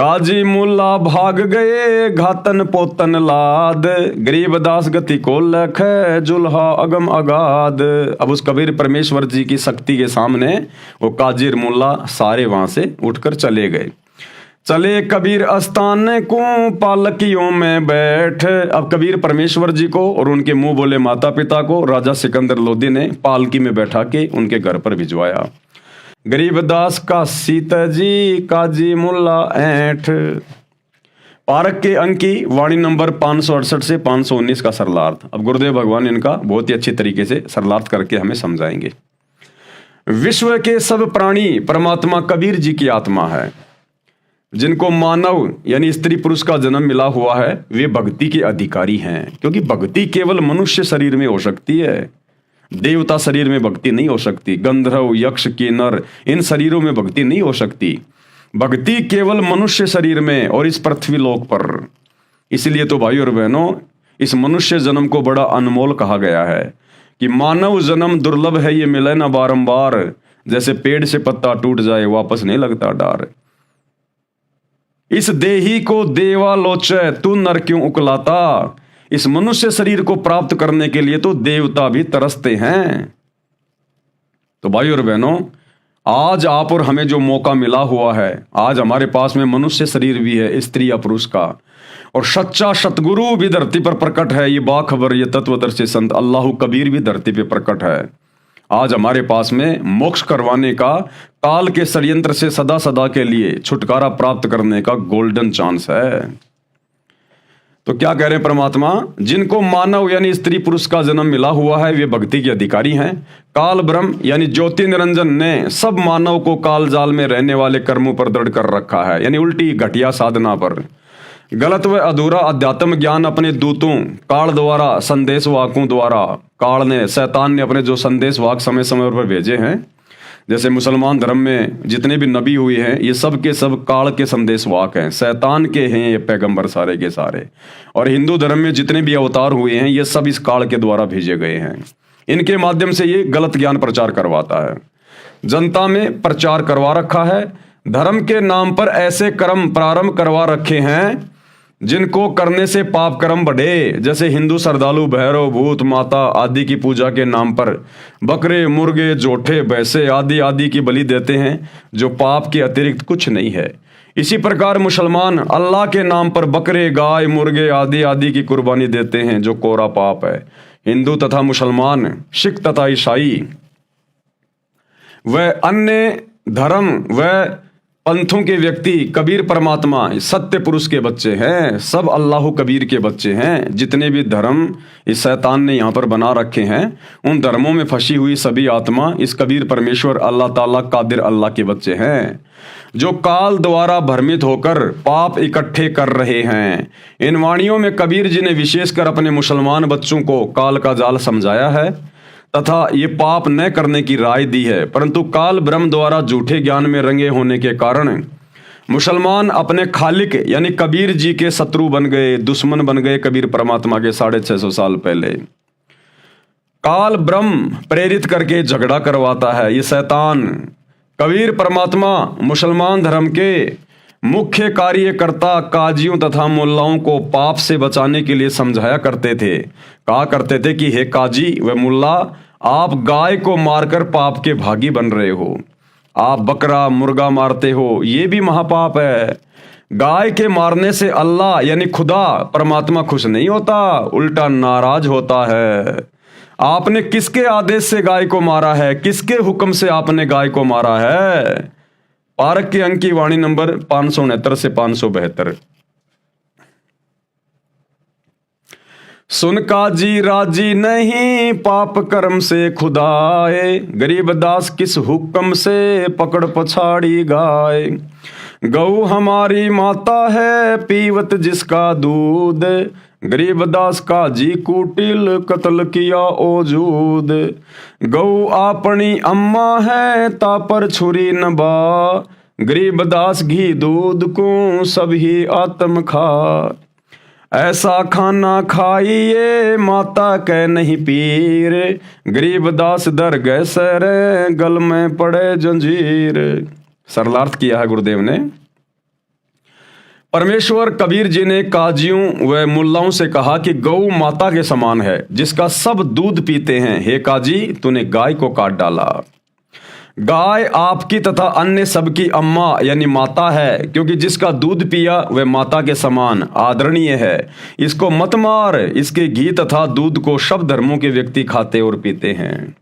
काजी मुल्ला भाग गए घातन पोतन लाद, गरीबदास गति को लख जुल्हा अगम अगाध। अब उस कबीर परमेश्वर जी की शक्ति के सामने वो काजी मुल्ला सारे वहां से उठकर चले गए। चले कबीर अस्तान को पालकियों में बैठ। अब कबीर परमेश्वर जी को और उनके मुंह बोले माता पिता को राजा सिकंदर लोदी ने पालकी में बैठा के उनके घर पर भिजवाया। गरीबदास का सीता जी काजी मुल्ला ऐठ। पारक के अंक की वाणी नंबर 568 से 519 का सरलार्थ अब गुरुदेव भगवान इनका बहुत ही अच्छी तरीके से सरलार्थ करके हमें समझाएंगे। विश्व के सब प्राणी परमात्मा कबीर जी की आत्मा है। जिनको मानव यानी स्त्री पुरुष का जन्म मिला हुआ है वे भक्ति के अधिकारी हैं, क्योंकि भक्ति केवल मनुष्य शरीर में हो सकती है, देवता शरीर में भक्ति नहीं हो सकती। गंधर्व यक्ष किन्नर इन शरीरों में भक्ति नहीं हो सकती। भक्ति केवल मनुष्य शरीर में और इस पृथ्वी लोक पर। इसलिए तो भाई और बहनों इस मनुष्य जन्म को बड़ा अनमोल कहा गया है कि मानव जन्म दुर्लभ है, ये मिले ना बारंबार। जैसे पेड़ से पत्ता टूट जाए वापस नहीं लगता डार। इस देही को देवा लोचे तू नर क्यों उकलाता। इस मनुष्य शरीर को प्राप्त करने के लिए तो देवता भी तरसते हैं। तो भाई और बहनों आज आप और हमें जो मौका मिला हुआ है, आज हमारे पास में मनुष्य शरीर भी है स्त्री या पुरुष का, और सच्चा सतगुरु भी धरती पर प्रकट है। ये बाखबर ये तत्वदर्शी संत अल्लाह कबीर भी धरती पे प्रकट है। आज हमारे पास में मोक्ष करवाने का, काल के षड्यंत्र से सदा सदा के लिए छुटकारा प्राप्त करने का गोल्डन चांस है। तो क्या कह रहे हैं परमात्मा, जिनको मानव यानी स्त्री पुरुष का जन्म मिला हुआ है वे भक्ति के अधिकारी हैं। काल ब्रह्म यानी ज्योति निरंजन ने सब मानव को काल जाल में रहने वाले कर्मों पर दृढ़ कर रखा है, यानी उल्टी घटिया साधना पर। गलत व अधूरा अध्यात्म ज्ञान अपने दूतों काल द्वारा संदेश वाकों द्वारा, काल ने शैतान ने अपने जो संदेश वाक समय समय पर भेजे हैं, जैसे मुसलमान धर्म में जितने भी नबी हुए हैं ये सब के सब काल के संदेश वाक हैं, शैतान के हैं ये पैगंबर सारे के सारे। और हिंदू धर्म में जितने भी अवतार हुए हैं ये सब इस काल के द्वारा भेजे गए हैं। इनके माध्यम से ये गलत ज्ञान प्रचार करवाता है, जनता में प्रचार करवा रखा है। धर्म के नाम पर ऐसे कर्म प्रारंभ करवा रखे हैं जिनको करने से पाप कर्म बढ़े। जैसे हिंदू श्रद्धालु भैरव भूत माता आदि की पूजा के नाम पर बकरे मुर्गे जोठे भैंसे आदि आदि की बलि देते हैं, जो पाप के अतिरिक्त कुछ नहीं है। इसी प्रकार मुसलमान अल्लाह के नाम पर बकरे गाय मुर्गे आदि आदि की कुर्बानी देते हैं, जो कोरा पाप है। हिंदू तथा मुसलमान, सिख तथा ईसाई व अन्य धर्म व पंथों के व्यक्ति कबीर परमात्मा सत्य पुरुष के बच्चे हैं, सब अल्लाह कबीर के बच्चे हैं। जितने भी धर्म इस शैतान ने यहाँ पर बना रखे हैं उन धर्मों में फंसी हुई सभी आत्मा इस कबीर परमेश्वर अल्लाह ताला कादिर अल्लाह के बच्चे हैं, जो काल द्वारा भ्रमित होकर पाप इकट्ठे कर रहे हैं। इन वाणियों में कबीर जी ने विशेषकर अपने मुसलमान बच्चों को काल का जाल समझाया है तथा ये पाप न करने की राय दी है, परंतु काल ब्रह्म द्वारा झूठे ज्ञान में रंगे होने के कारण मुसलमान अपने खालिक यानी कबीर जी के शत्रु बन गए, दुश्मन बन गए। कबीर परमात्मा के 650 साल पहले काल ब्रह्म प्रेरित करके झगड़ा करवाता है ये शैतान। कबीर परमात्मा मुसलमान धर्म के मुख्य कार्यकर्ता काजियों तथा मुल्लाओं को पाप से बचाने के लिए समझाया करते थे। कहा करते थे कि हे काजी व मुल्ला, आप गाय को मारकर पाप के भागी बन रहे हो, आप बकरा मुर्गा मारते हो, ये भी महापाप है। गाय के मारने से अल्लाह यानी खुदा परमात्मा खुश नहीं होता, उल्टा नाराज होता है। आपने किसके आदेश से गाय को मारा है, किसके हुक्म से आपने गाय को मारा है? पारक के अंक की वाणी नंबर 569 से 572। सुन काजी राजी नहीं पाप कर्म से खुदाए, गरीबदास किस हुक्म से पकड़ पछाड़ी गाय। गऊ हमारी माता है पीवत जिसका दूध, गरीबदास काजी कुटिल कत्ल किया ओजूद। गऊ अपनी अम्मा है तापर छुरी नबा, गरीबदास घी दूध को सभी आत्म खा। ऐसा खाना खाइए माता कह नहीं पीर, गरीबदास दर गए सर गल में पड़े जंजीर। सरलार्थ किया है गुरुदेव ने। परमेश्वर कबीर जी ने काजियों व मुल्लाओं से कहा कि गौ माता के समान है, जिसका सब दूध पीते हैं। हे काजी, तूने गाय को काट डाला। गाय आपकी तथा अन्य सबकी अम्मा यानी माता है, क्योंकि जिसका दूध पिया वह माता के समान आदरणीय है। इसको मत मार। इसके घी तथा दूध को सब धर्मों के व्यक्ति खाते और पीते हैं।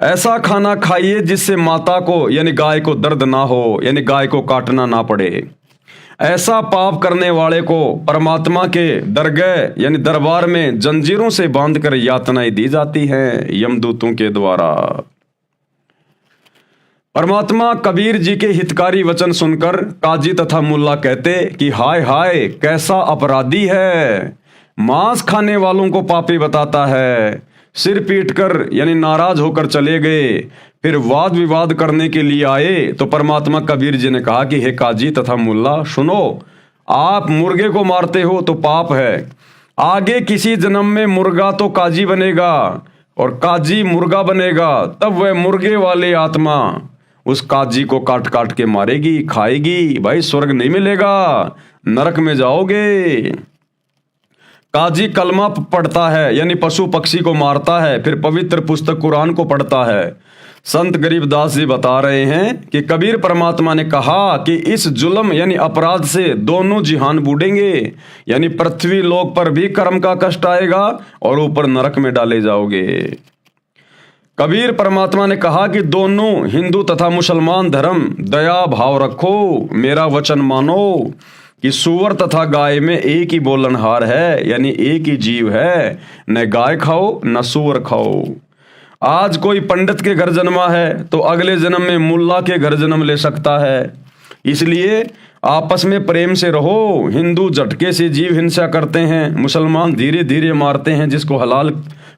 ऐसा खाना खाइए जिससे माता को यानी गाय को दर्द ना हो, यानी गाय को काटना ना पड़े। ऐसा पाप करने वाले को परमात्मा के दरगह यानी दरबार में जंजीरों से बांधकर यातनाएं दी जाती हैं यमदूतों के द्वारा। परमात्मा कबीर जी के हितकारी वचन सुनकर काजी तथा मुल्ला कहते कि हाय हाय, कैसा अपराधी है, मांस खाने वालों को पापी बताता है। सिर पीटकर यानी नाराज होकर चले गए। फिर वाद विवाद करने के लिए आए तो परमात्मा कबीर जी ने कहा कि हे काजी तथा मुल्ला, सुनो, आप मुर्गे को मारते हो तो पाप है। आगे किसी जन्म में मुर्गा तो काजी बनेगा और काजी मुर्गा बनेगा, तब वह मुर्गे वाली आत्मा उस काजी को काट काट के मारेगी, खाएगी। भाई स्वर्ग नहीं मिलेगा, नरक में जाओगे। काजी कलमा पढ़ता है यानी पशु पक्षी को मारता है, फिर पवित्र पुस्तक कुरान को पढ़ता है। संत गरीबदास जी बता रहे हैं कि कबीर परमात्मा ने कहा कि इस जुल्म यानी अपराध से दोनों जिहान बूढ़ेंगे, यानी पृथ्वी लोक पर भी कर्म का कष्ट आएगा और ऊपर नरक में डाले जाओगे। कबीर परमात्मा ने कहा कि दोनों हिंदू तथा मुसलमान धर्म दया भाव रखो, मेरा वचन मानो कि सूअर तथा गाय में एक ही बोलनहार है, यानी एक ही जीव है। न गाय खाओ न सूअर खाओ। आज कोई पंडित के घर जन्मा है तो अगले जन्म में मुल्ला के घर जन्म ले सकता है। इसलिए आपस में प्रेम से रहो। हिंदू झटके से जीव हिंसा करते हैं, मुसलमान धीरे धीरे मारते हैं, जिसको हलाल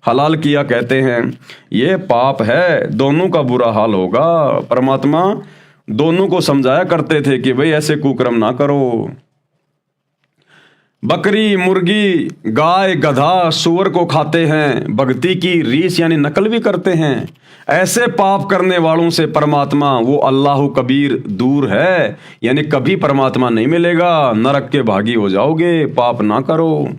हलाल किया कहते हैं। ये पाप है, दोनों का बुरा हाल होगा। परमात्मा दोनों को समझाया करते थे कि भाई ऐसे कुकर्म ना करो। बकरी, मुर्गी, गाय, गधा, सूअर को खाते हैं, भक्ति की रीस यानी नकल भी करते हैं। ऐसे पाप करने वालों से परमात्मा वो अल्लाह कबीर दूर है, यानी कभी परमात्मा नहीं मिलेगा, नरक के भागी हो जाओगे। पाप ना करो।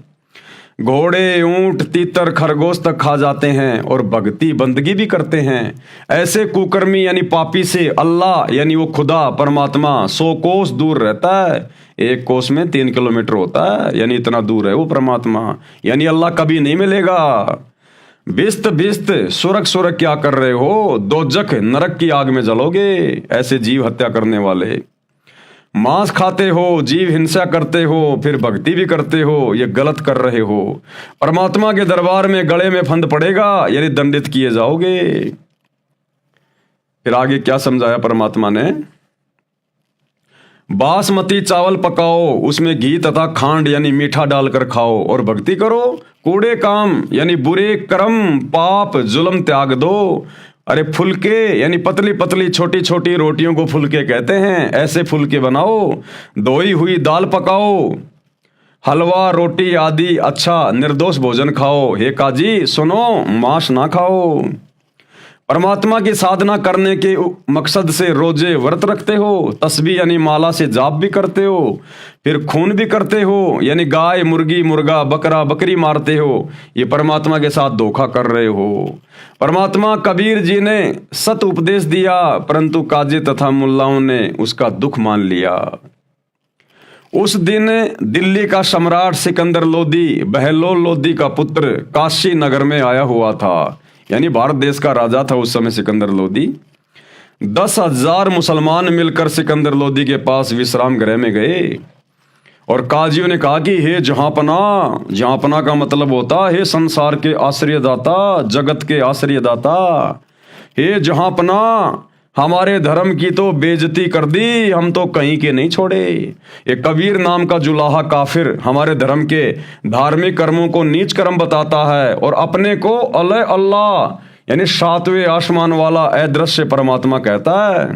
घोड़े, ऊंट, तीतर, खरगोश तक खा जाते हैं और भक्ति बंदगी भी करते हैं। ऐसे कुकर्मी यानी पापी से अल्लाह यानी वो खुदा परमात्मा 100 कोस दूर रहता है। एक कोस में 3 किलोमीटर होता है, यानी इतना दूर है वो परमात्मा, यानी अल्लाह कभी नहीं मिलेगा। बिस्त बिस्त सुरख सुरख क्या कर रहे हो, दोजख नरक की आग में जलोगे। ऐसे जीव हत्या करने वाले, मांस खाते हो, जीव हिंसा करते हो, फिर भक्ति भी करते हो, ये गलत कर रहे हो। परमात्मा के दरबार में गले में फंद पड़ेगा, यानी दंडित किए जाओगे। फिर आगे क्या समझाया परमात्मा ने? बासमती चावल पकाओ, उसमें घी तथा खांड यानी मीठा डालकर खाओ और भक्ति करो। कूड़े काम यानी बुरे कर्म, पाप, जुल्म त्याग दो। अरे फुलके यानी पतली पतली छोटी छोटी रोटियों को फुलके कहते हैं, ऐसे फुलके बनाओ। धोई हुई दाल पकाओ, हलवा, रोटी आदि अच्छा निर्दोष भोजन खाओ। हे काजी सुनो, मांस ना खाओ। परमात्मा की साधना करने के मकसद से रोजे व्रत रखते हो, तस्बीह यानी माला से जाप भी करते हो, फिर खून भी करते हो, यानी गाय, मुर्गी, मुर्गा, बकरा, बकरी मारते हो। ये परमात्मा के साथ धोखा कर रहे हो। परमात्मा कबीर जी ने सत उपदेश दिया, परंतु काजी तथा मुल्लाओं ने उसका दुख मान लिया। उस दिन दिल्ली का सम्राट सिकंदर लोदी बहलोल लोदी का पुत्र काशी नगर में आया हुआ था, यानी भारत देश का राजा था उस समय सिकंदर लोदी। 10,000 मुसलमान मिलकर सिकंदर लोदी के पास विश्राम गृह में गए और काजियों ने कहा कि हे जहांपना, जहांपना का मतलब होता है संसार के आश्रयदाता, जगत के आश्रयदाता। हे जहांपना, हमारे धर्म की तो बेइज्जती कर दी, हम तो कहीं के नहीं छोड़े। एक कबीर नाम का जुलाहा काफिर हमारे धर्म के धार्मिक कर्मों को नीच कर्म बताता है और अपने को अल्लाह यानी 7वें आसमान वाला अदृश्य परमात्मा कहता है।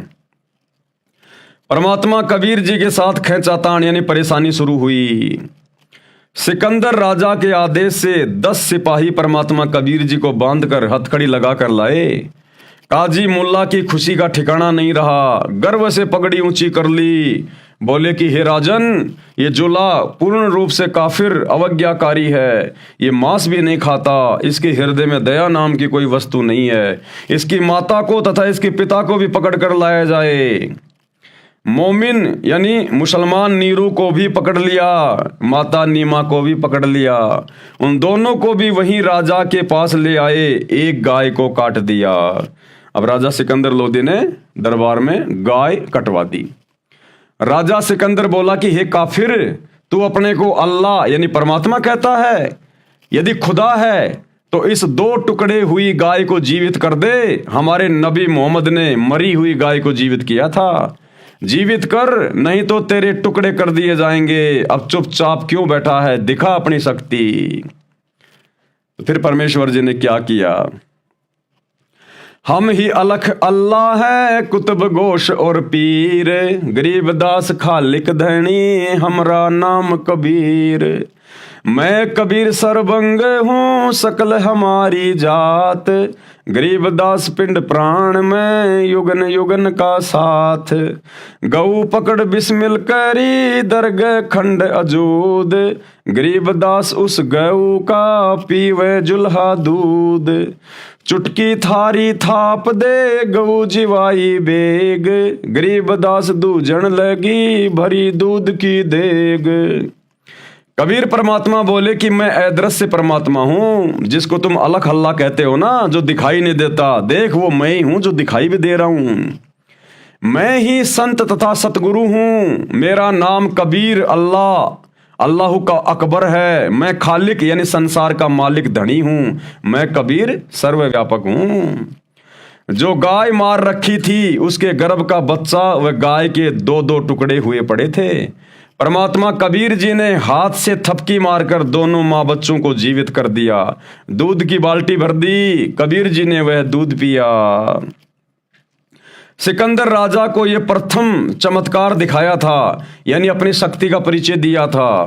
परमात्मा कबीर जी के साथ खींचातान यानी परेशानी शुरू हुई। सिकंदर राजा के आदेश से 10 सिपाही परमात्मा कबीर जी को बांधकर हथकड़ी लगाकर लाए। काजी मुल्ला की खुशी का ठिकाना नहीं रहा, गर्व से पगड़ी ऊंची कर ली, बोले कि हे राजन, ये जुला पूर्ण रूप से काफिर अवज्ञाकारी है, ये मांस भी नहीं खाता, इसके हृदय में दया नाम की कोई वस्तु नहीं है, इसकी माता को तथा इसके पिता को भी पकड़ कर लाया जाए। मोमिन यानी मुसलमान नीरू को भी पकड़ लिया, माता नीमा को भी पकड़ लिया, उन दोनों को भी वहीं राजा के पास ले आए, एक गाय को काट दिया। अब राजा सिकंदर लोदी ने दरबार में गाय कटवा दी। राजा सिकंदर बोला कि हे काफिर, तू अपने को अल्लाह यानी परमात्मा कहता है? यदि खुदा है तो इस 2 टुकड़े हुई गाय को जीवित कर दे। हमारे नबी मोहम्मद ने मरी हुई गाय को जीवित किया था, जीवित कर, नहीं तो तेरे टुकड़े कर दिए जाएंगे। अब चुपचाप क्यों बैठा है, दिखा अपनी शक्ति। तो फिर परमेश्वर जी ने क्या किया? हम ही अलख अल्लाह है, कुतुब गोश और पीर, गरीब दास खालिक धनी, हमरा नाम कबीर। मैं कबीर सरबंग हूँ, सकल हमारी जात, गरीब दास पिंड प्राण में, युगन युगन का साथ। गऊ पकड़ बिस्मिल करी, दरगह खंड अजूद, गरीब दास उस गऊ का पीवे जुल्हा दूध। चुटकी थारी थाप दे, गऊ जिवाई बेग, गरीब दास दूजन लगी, भरी दूध की देग। कबीर परमात्मा बोले कि मैं अदृश्य परमात्मा हूं, जिसको तुम अलख अल्लाह कहते हो ना, जो दिखाई नहीं देता, देख वो मैं ही हूं जो दिखाई भी दे रहा हूं। मैं ही संत तथा सतगुरु हूं, मेरा नाम कबीर अल्लाह अल्लाह का अकबर है। मैं खालिक यानी संसार का मालिक धनी हूं, मैं कबीर सर्वव्यापक हूं। जो गाय मार रखी थी, उसके गर्भ का बच्चा वह गाय के 2-2 टुकड़े हुए पड़े थे। परमात्मा कबीर जी ने हाथ से थपकी मारकर दोनों माँ बच्चों को जीवित कर दिया। दूध की बाल्टी भर दी, कबीर जी ने वह दूध पिया। सिकंदर राजा को यह प्रथम चमत्कार दिखाया था, यानी अपनी शक्ति का परिचय दिया था।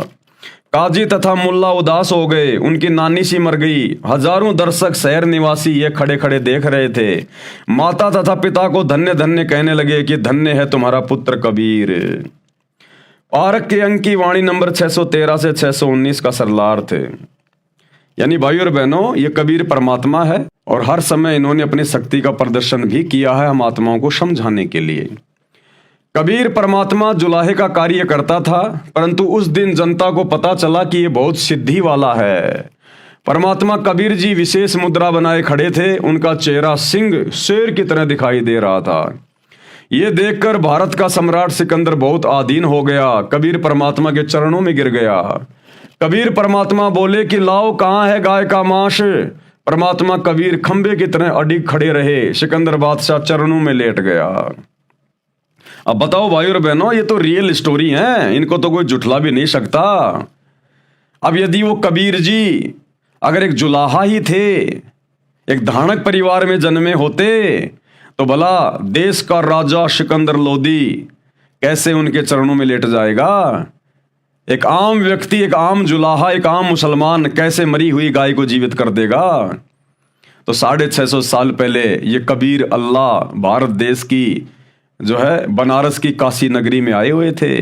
काजी तथा मुल्ला उदास हो गए, उनकी नानी सी मर गई। हजारों दर्शक शहर निवासी ये खड़े खड़े देख रहे थे। माता तथा पिता को धन्य धन्य कहने लगे कि धन्य है तुम्हारा पुत्र कबीर। पारक के अंक की वाणी नंबर 613 से 619 का सरलार्थ है, यानी भाइयों और बहनों, ये कबीर परमात्मा है और हर समय इन्होंने अपनी शक्ति का प्रदर्शन भी किया है हम आत्माओं को समझाने के लिए। कबीर परमात्मा जुलाहे का कार्य करता था, परंतु उस दिन जनता को पता चला कि ये बहुत सिद्धि वाला है। परमात्मा कबीर जी विशेष मुद्रा बनाए खड़े थे, उनका चेहरा सिंह शेर की तरह दिखाई दे रहा था। ये देखकर भारत का सम्राट सिकंदर बहुत आधीन हो गया, कबीर परमात्मा के चरणों में गिर गया। कबीर परमात्मा बोले कि लाओ, कहाँ है गाय का मांस? परमात्मा कबीर खंबे की तरह अडिग खड़े रहे, सिकंदर बादशाह चरणों में लेट गया। अब बताओ भाई और बहनों, ये तो रियल स्टोरी है, इनको तो कोई जुठला भी नहीं सकता। अब यदि वो कबीर जी अगर एक जुलाहा ही थे, एक धानक परिवार में जन्मे होते, तो भला देश का राजा सिकंदर लोदी कैसे उनके चरणों में लेट जाएगा? एक आम व्यक्ति, एक आम जुलाहा, एक आम मुसलमान कैसे मरी हुई गाय को जीवित कर देगा? तो 650 साल पहले ये कबीर अल्लाह भारत देश की जो है बनारस की काशी नगरी में आए हुए थे।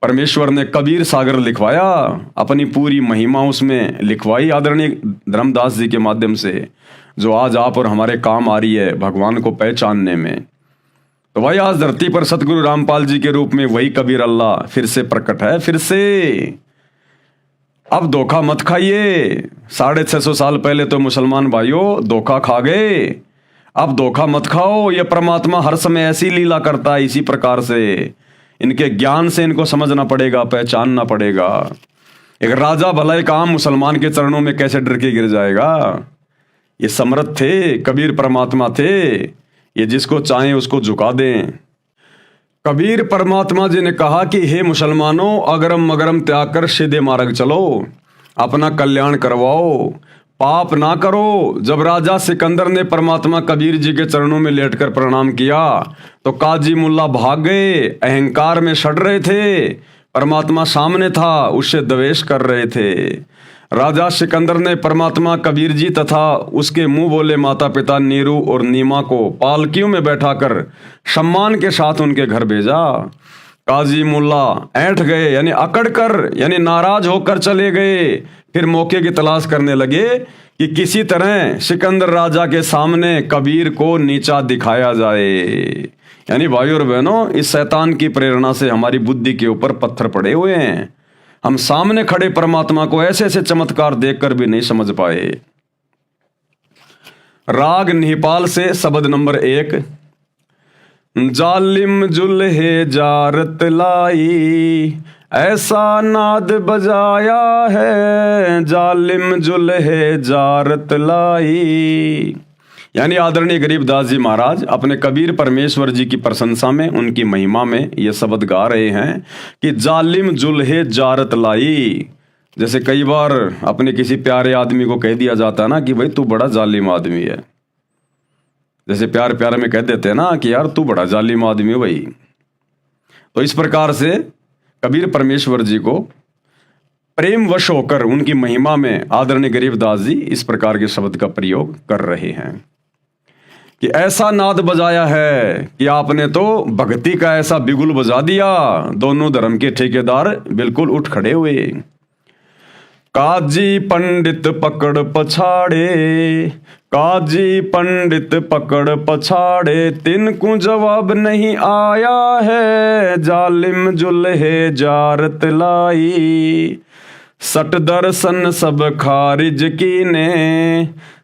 परमेश्वर ने कबीर सागर लिखवाया, अपनी पूरी महिमा उसमें लिखवाई आदरणीय धर्मदास जी के माध्यम से, जो आज आप और हमारे काम आ रही है भगवान को पहचानने में। तो भाई आज धरती पर सतगुरु रामपाल जी के रूप में वही कबीर अल्लाह फिर से प्रकट है, फिर से। अब धोखा मत खाइए। 650 साल पहले तो मुसलमान भाइयों धोखा खा गए, अब धोखा मत खाओ। ये परमात्मा हर समय ऐसी लीला करता है, इसी प्रकार से। इनके ज्ञान से इनको समझना पड़ेगा, पहचानना पड़ेगा। एक राजा भला एक आम मुसलमान के चरणों में कैसे डर के गिर जाएगा? ये समर्थ थे, कबीर परमात्मा थे, ये जिसको चाहें उसको झुका दें। कबीर परमात्मा जी ने कहा कि हे मुसलमानों, अगरम मगरम त्याग कर सीधे मार्ग चलो, अपना कल्याण करवाओ, पाप ना करो। जब राजा सिकंदर ने परमात्मा कबीर जी के चरणों में लेटकर प्रणाम किया तो काजी मुल्ला भाग गए, अहंकार में सड़ रहे थे। परमात्मा सामने था, उससे द्वेष कर रहे थे। राजा सिकंदर ने परमात्मा कबीर जी तथा उसके मुंह बोले माता पिता नीरू और नीमा को पालकियों में बैठाकर सम्मान के साथ उनके घर भेजा। काजी मुल्ला ऐंठ गए यानी अकड़ कर यानी नाराज होकर चले गए। फिर मौके की तलाश करने लगे कि किसी तरह सिकंदर राजा के सामने कबीर को नीचा दिखाया जाए। यानी भाई और बहनों, इस शैतान की प्रेरणा से हमारी बुद्धि के ऊपर पत्थर पड़े हुए हैं। हम सामने खड़े परमात्मा को ऐसे ऐसे चमत्कार देखकर भी नहीं समझ पाए। राग निहिपाल से शब्द नंबर 1। जालिम जुल्हे जारत लाई, ऐसा नाद बजाया है, जालिम जुल्हे जारत लाई। यानी आदरणीय गरीबदास जी महाराज अपने कबीर परमेश्वर जी की प्रशंसा में, उनकी महिमा में ये शब्द गा रहे हैं कि जालिम जुल्हे जारत लाई। जैसे कई बार अपने किसी प्यारे आदमी को कह दिया जाता है ना कि भाई तू बड़ा जालिम आदमी है। जैसे प्यार प्यार में कह देते हैं ना कि यार तू बड़ा जालिम आदमी है भाई। तो इस प्रकार से कबीर परमेश्वर जी को प्रेम वश होकर उनकी महिमा में आदरणीय गरीबदास जी इस प्रकार के शब्द का प्रयोग कर रहे हैं कि ऐसा नाद बजाया है कि आपने तो भक्ति का ऐसा बिगुल बजा दिया, दोनों धर्म के ठेकेदार बिल्कुल उठ खड़े हुए। काजी पंडित पकड़ पछाड़े, काजी पंडित पकड़ पछाड़े, तिनको जवाब नहीं आया है, जालिम जुल्हे जारत लाई। सट दर्शन सब खारिज कीने,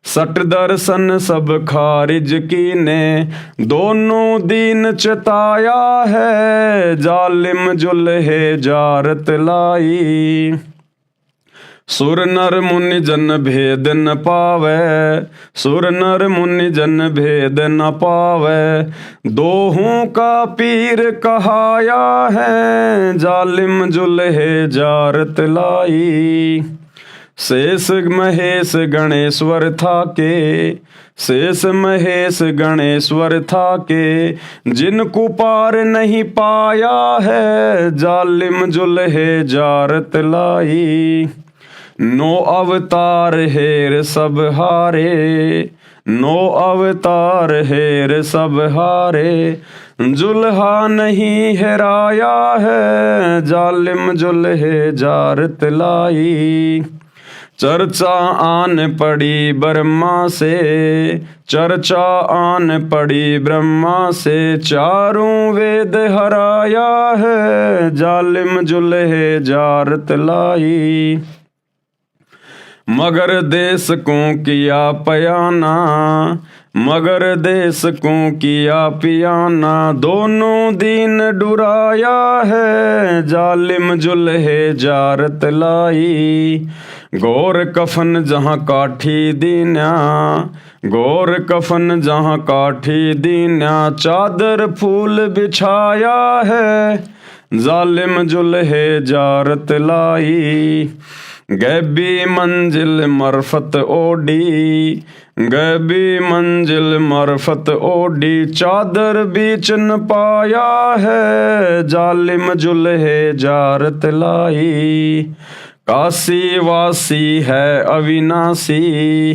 सट दर्शन सब खारिज कीने, दोनों दीन चिताया है, जालिम जुल्हे जारत लाई। सुर नर मुनि जन भेद न पावे, सुर नर मुनि जन भेद न पावे, दोहों का पीर कहाया है, जालिम जुल्हे जारत लाई। शेष महेश गणेश्वर था के, शेष महेश गणेश्वर था के, जिनको पार नहीं पाया है, जालिम जुल्हे जारत लाई। नो अवतार हेर सब हारे, नो अवतार हेर सब हारे, जुल्हा नहीं हेराया है, जालिम जुल्हे जारत लाई। चर्चा आन पड़ी ब्रह्मा से, चर्चा आन पड़ी ब्रह्मा से, चारों वेद हराया है, जालिम जुल्हे जारत लाई। मगर देश को किया पयाना, मगर देश को किया पियाना, दोनों दीन डुराया है, जालिम जुल्हे जारत लाई। गौर कफन जहाँ काठी दीन्या, गौर कफन जहाँ काठी दीन्या, चादर फूल बिछाया है, जालिम जुल्हे जारत लाई। गैबी मंजिल मरफत ओडी, गैबी मंजिल मरफत ओडी, चादर बीच न पाया है, जालिम जुल्हे जारत लाई। काशी वासी है अविनाशी,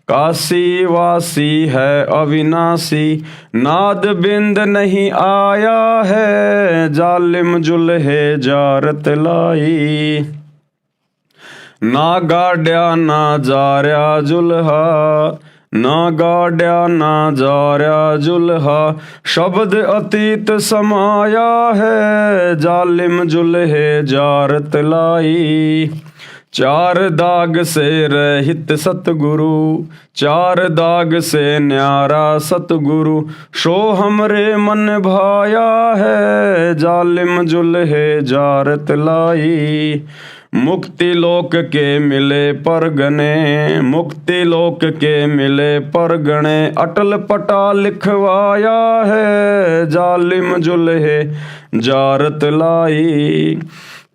काशी वासी है अविनाशी, नाद बिंद नहीं आया है, जालिम जुल्हे जारत लाई। ना गाड्या ना जार्या जुल्हा, ना गाड्या ना जार्या जुल्हा, शब्द अतीत समाया है, जालिम जुल्हे जारत लाई। चार दाग से रहित सतगुरु, चार दाग से न्यारा सतगुरु, शो हमरे मन भाया है, जालिम जुल्हे जारत लाई। मुक्ति लोक के मिले परगने, मुक्ति लोक के मिले परगणे, अटल पटा लिखवाया है, जालिम जुल्हे जारत लाई।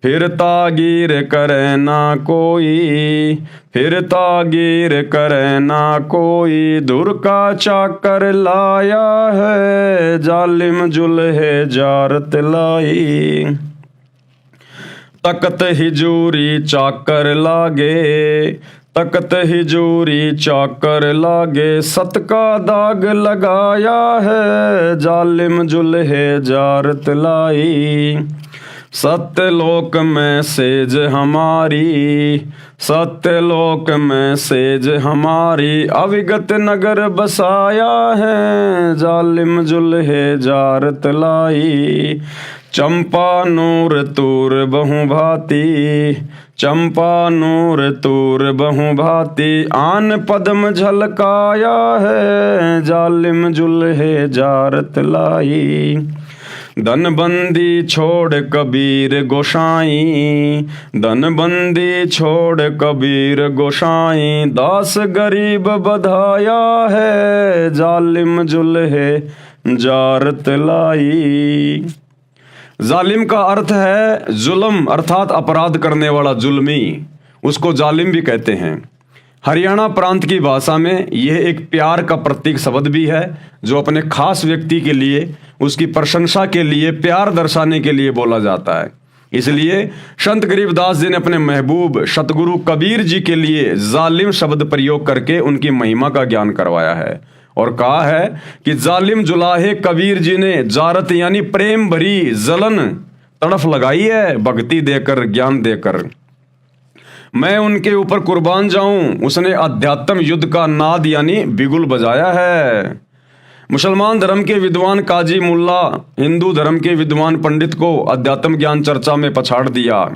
फिर तागीर करे ना कोई, फिर तागीर करे ना कोई, धुर का चाकर लाया है, जालिम जुल्हे जारत लाई। तकत हिजूरी चाकर लागे, तकत हिजूरी चाकर लागे, सत का दाग लगाया है, जालिम जुल्हे जारत लाई। सत्यलोक में सेज हमारी, सत्यलोक में सेज हमारी, अविगत नगर बसाया है, जालिम जुल्हे जारत लाई। चंपा नूर तूर बहु भांति, चंपा नूर तूर बहु भांति, आन पद्म झलकाया है, जालिम जुल्हे जारत लाई। धनबंदी छोड़ कबीर गोसाई, धनबंदी छोड़ कबीर गोसाई, दास गरीब बधाया है, जालिम जुल्हे जारत लाई। जालिम का अर्थ है जुल्म अर्थात अपराध करने वाला, जुल्मी, उसको जालिम भी कहते हैं। हरियाणा प्रांत की भाषा में यह एक प्यार का प्रतीक शब्द भी है, जो अपने खास व्यक्ति के लिए, उसकी प्रशंसा के लिए, प्यार दर्शाने के लिए बोला जाता है। इसलिए संत गरीबदास जी ने अपने महबूब सतगुरु कबीर जी के लिए जालिम शब्द प्रयोग करके उनकी महिमा का ज्ञान करवाया है और कहा है कि जालिम जुलाहे कबीर जी ने जारत यानी प्रेम भरी जलन तड़फ लगाई है, भक्ति देकर, ज्ञान देकर। मैं उनके ऊपर कुर्बान जाऊं, उसने अध्यात्म युद्ध का नाद यानी बिगुल बजाया है। मुसलमान धर्म के विद्वान काजी मुल्ला हिंदू धर्म के विद्वान पंडित को अध्यात्म ज्ञान चर्चा में पछाड़ दिया,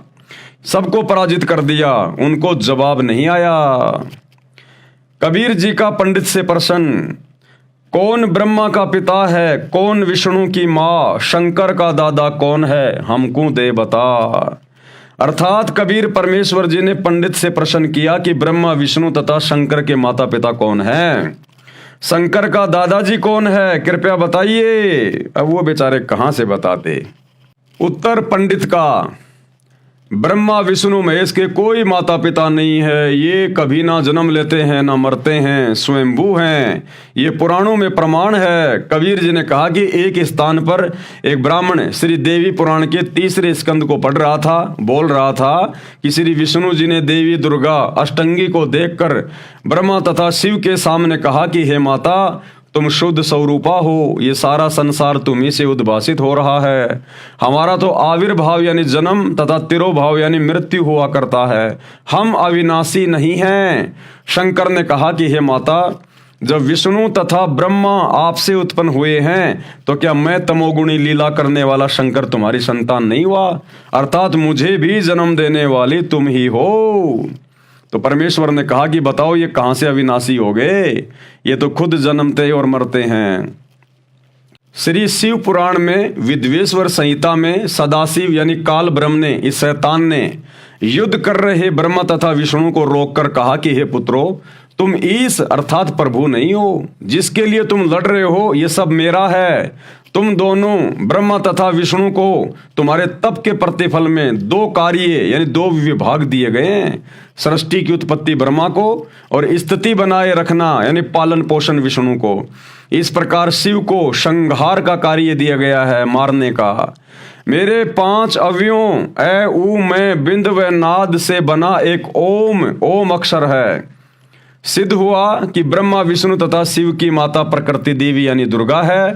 सबको पराजित कर दिया, उनको जवाब नहीं आया। कबीर जी का पंडित से प्रश्न, कौन ब्रह्मा का पिता है, कौन विष्णु की माँ, शंकर का दादा कौन है, हमको दे बता। अर्थात कबीर परमेश्वर जी ने पंडित से प्रश्न किया कि ब्रह्मा विष्णु तथा शंकर के माता पिता कौन हैं, शंकर का दादाजी कौन है, कृपया बताइए। अब वो बेचारे कहाँ से बताते। उत्तर पंडित का, ब्रह्मा विष्णु महेश के कोई माता पिता नहीं है, ये कभी ना जन्म लेते हैं ना मरते हैं, स्वयंभू हैं, ये पुराणों में प्रमाण है। कबीर जी ने कहा कि एक स्थान पर एक ब्राह्मण श्री देवी पुराण के 3 स्कंद को पढ़ रहा था, बोल रहा था कि श्री विष्णु जी ने देवी दुर्गा अष्टंगी को देखकर ब्रह्मा तथा शिव के सामने कहा कि हे माता, तुम शुद्ध स्वरूपा हो, ये सारा संसार तुम्ही से उद्भासित हो रहा है, हमारा तो आविर्भाव यानी जन्म तथा तिरोभाव यानी मृत्यु हुआ करता है, हम अविनाशी नहीं हैं। शंकर ने कहा कि हे माता, जब विष्णु तथा ब्रह्मा आपसे उत्पन्न हुए हैं तो क्या मैं तमोगुणी लीला करने वाला शंकर तुम्हारी संतान नहीं हुआ, अर्थात मुझे भी जन्म देने वाली तुम ही हो। तो परमेश्वर ने कहा कि बताओ ये कहां से अविनाशी हो गए, ये तो खुद जन्मते और मरते हैं। श्री शिव पुराण में विद्वेश्वर संहिता में सदाशिव यानी काल ब्रह्म ने, इस शैतान ने युद्ध कर रहे ब्रह्मा तथा विष्णु को रोककर कहा कि हे पुत्रों, तुम ईश अर्थात प्रभु नहीं हो, जिसके लिए तुम लड़ रहे हो ये सब मेरा है। तुम दोनों ब्रह्मा तथा विष्णु को तुम्हारे तप के प्रतिफल में 2 कार्य यानी 2 विभाग दिए गए हैं। सृष्टि की उत्पत्ति ब्रह्मा को और स्थिति बनाए रखना यानी पालन पोषण विष्णु को। इस प्रकार शिव को संहार का कार्य दिया गया है, मारने का। मेरे 5 अवयवों ए ऊ मैं बिंद व नाद से बना एक ओम अक्षर है। सिद्ध हुआ कि ब्रह्मा विष्णु तथा शिव की माता प्रकृति देवी यानी दुर्गा है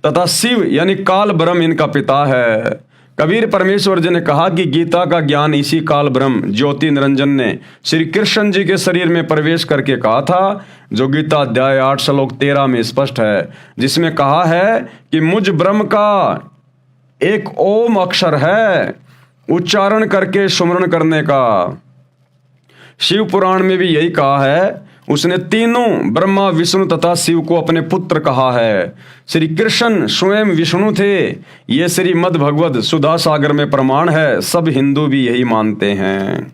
तथा शिव यानी काल ब्रह्म इनका पिता है। कबीर परमेश्वर जी ने कहा कि गीता का ज्ञान इसी काल ब्रह्म ज्योति निरंजन ने श्री कृष्ण जी के शरीर में प्रवेश करके कहा था, जो गीता अध्याय 8 श्लोक 13 में स्पष्ट है, जिसमें कहा है कि मुझ ब्रह्म का एक ओम अक्षर है, उच्चारण करके सुमरण करने का। शिव पुराण में भी यही कहा है। उसने तीनों ब्रह्मा विष्णु तथा शिव को अपने पुत्र कहा है। श्री कृष्ण स्वयं विष्णु थे, ये श्रीमद् भगवद सुधा सागर में प्रमाण है, सब हिंदू भी यही मानते हैं।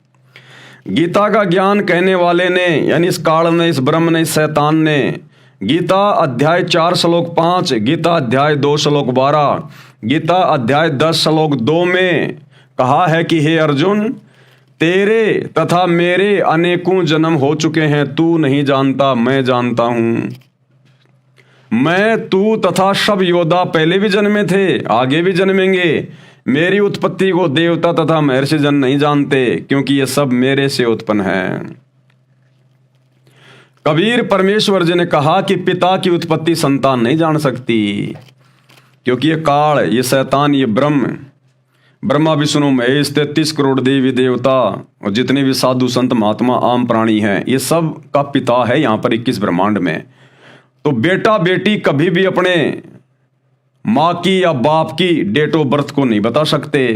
गीता का ज्ञान कहने वाले ने यानी इस काल ने, इस ब्रह्म ने, इस शैतान ने गीता अध्याय 4 श्लोक 5, गीता अध्याय 2 श्लोक 12, गीता अध्याय 10 श्लोक 2 में कहा है कि हे अर्जुन, तेरे तथा मेरे अनेकों जन्म हो चुके हैं, तू नहीं जानता, मैं जानता हूं। मैं, तू तथा सब योद्धा पहले भी जन्मे थे, आगे भी जन्मेंगे। मेरी उत्पत्ति को देवता तथा महर्षि जन नहीं जानते, क्योंकि ये सब मेरे से उत्पन्न है। कबीर परमेश्वर जी ने कहा कि पिता की उत्पत्ति संतान नहीं जान सकती, क्योंकि ये काल, ये शैतान, ये ब्रह्मा विष्णु महेश 33 करोड़ देवी देवता और जितने भी साधु संत महात्मा आम प्राणी हैं, ये सब का पिता है यहाँ पर 21 ब्रह्मांड में। तो बेटा बेटी कभी भी अपने माँ की या बाप की डेट ऑफ बर्थ को नहीं बता सकते।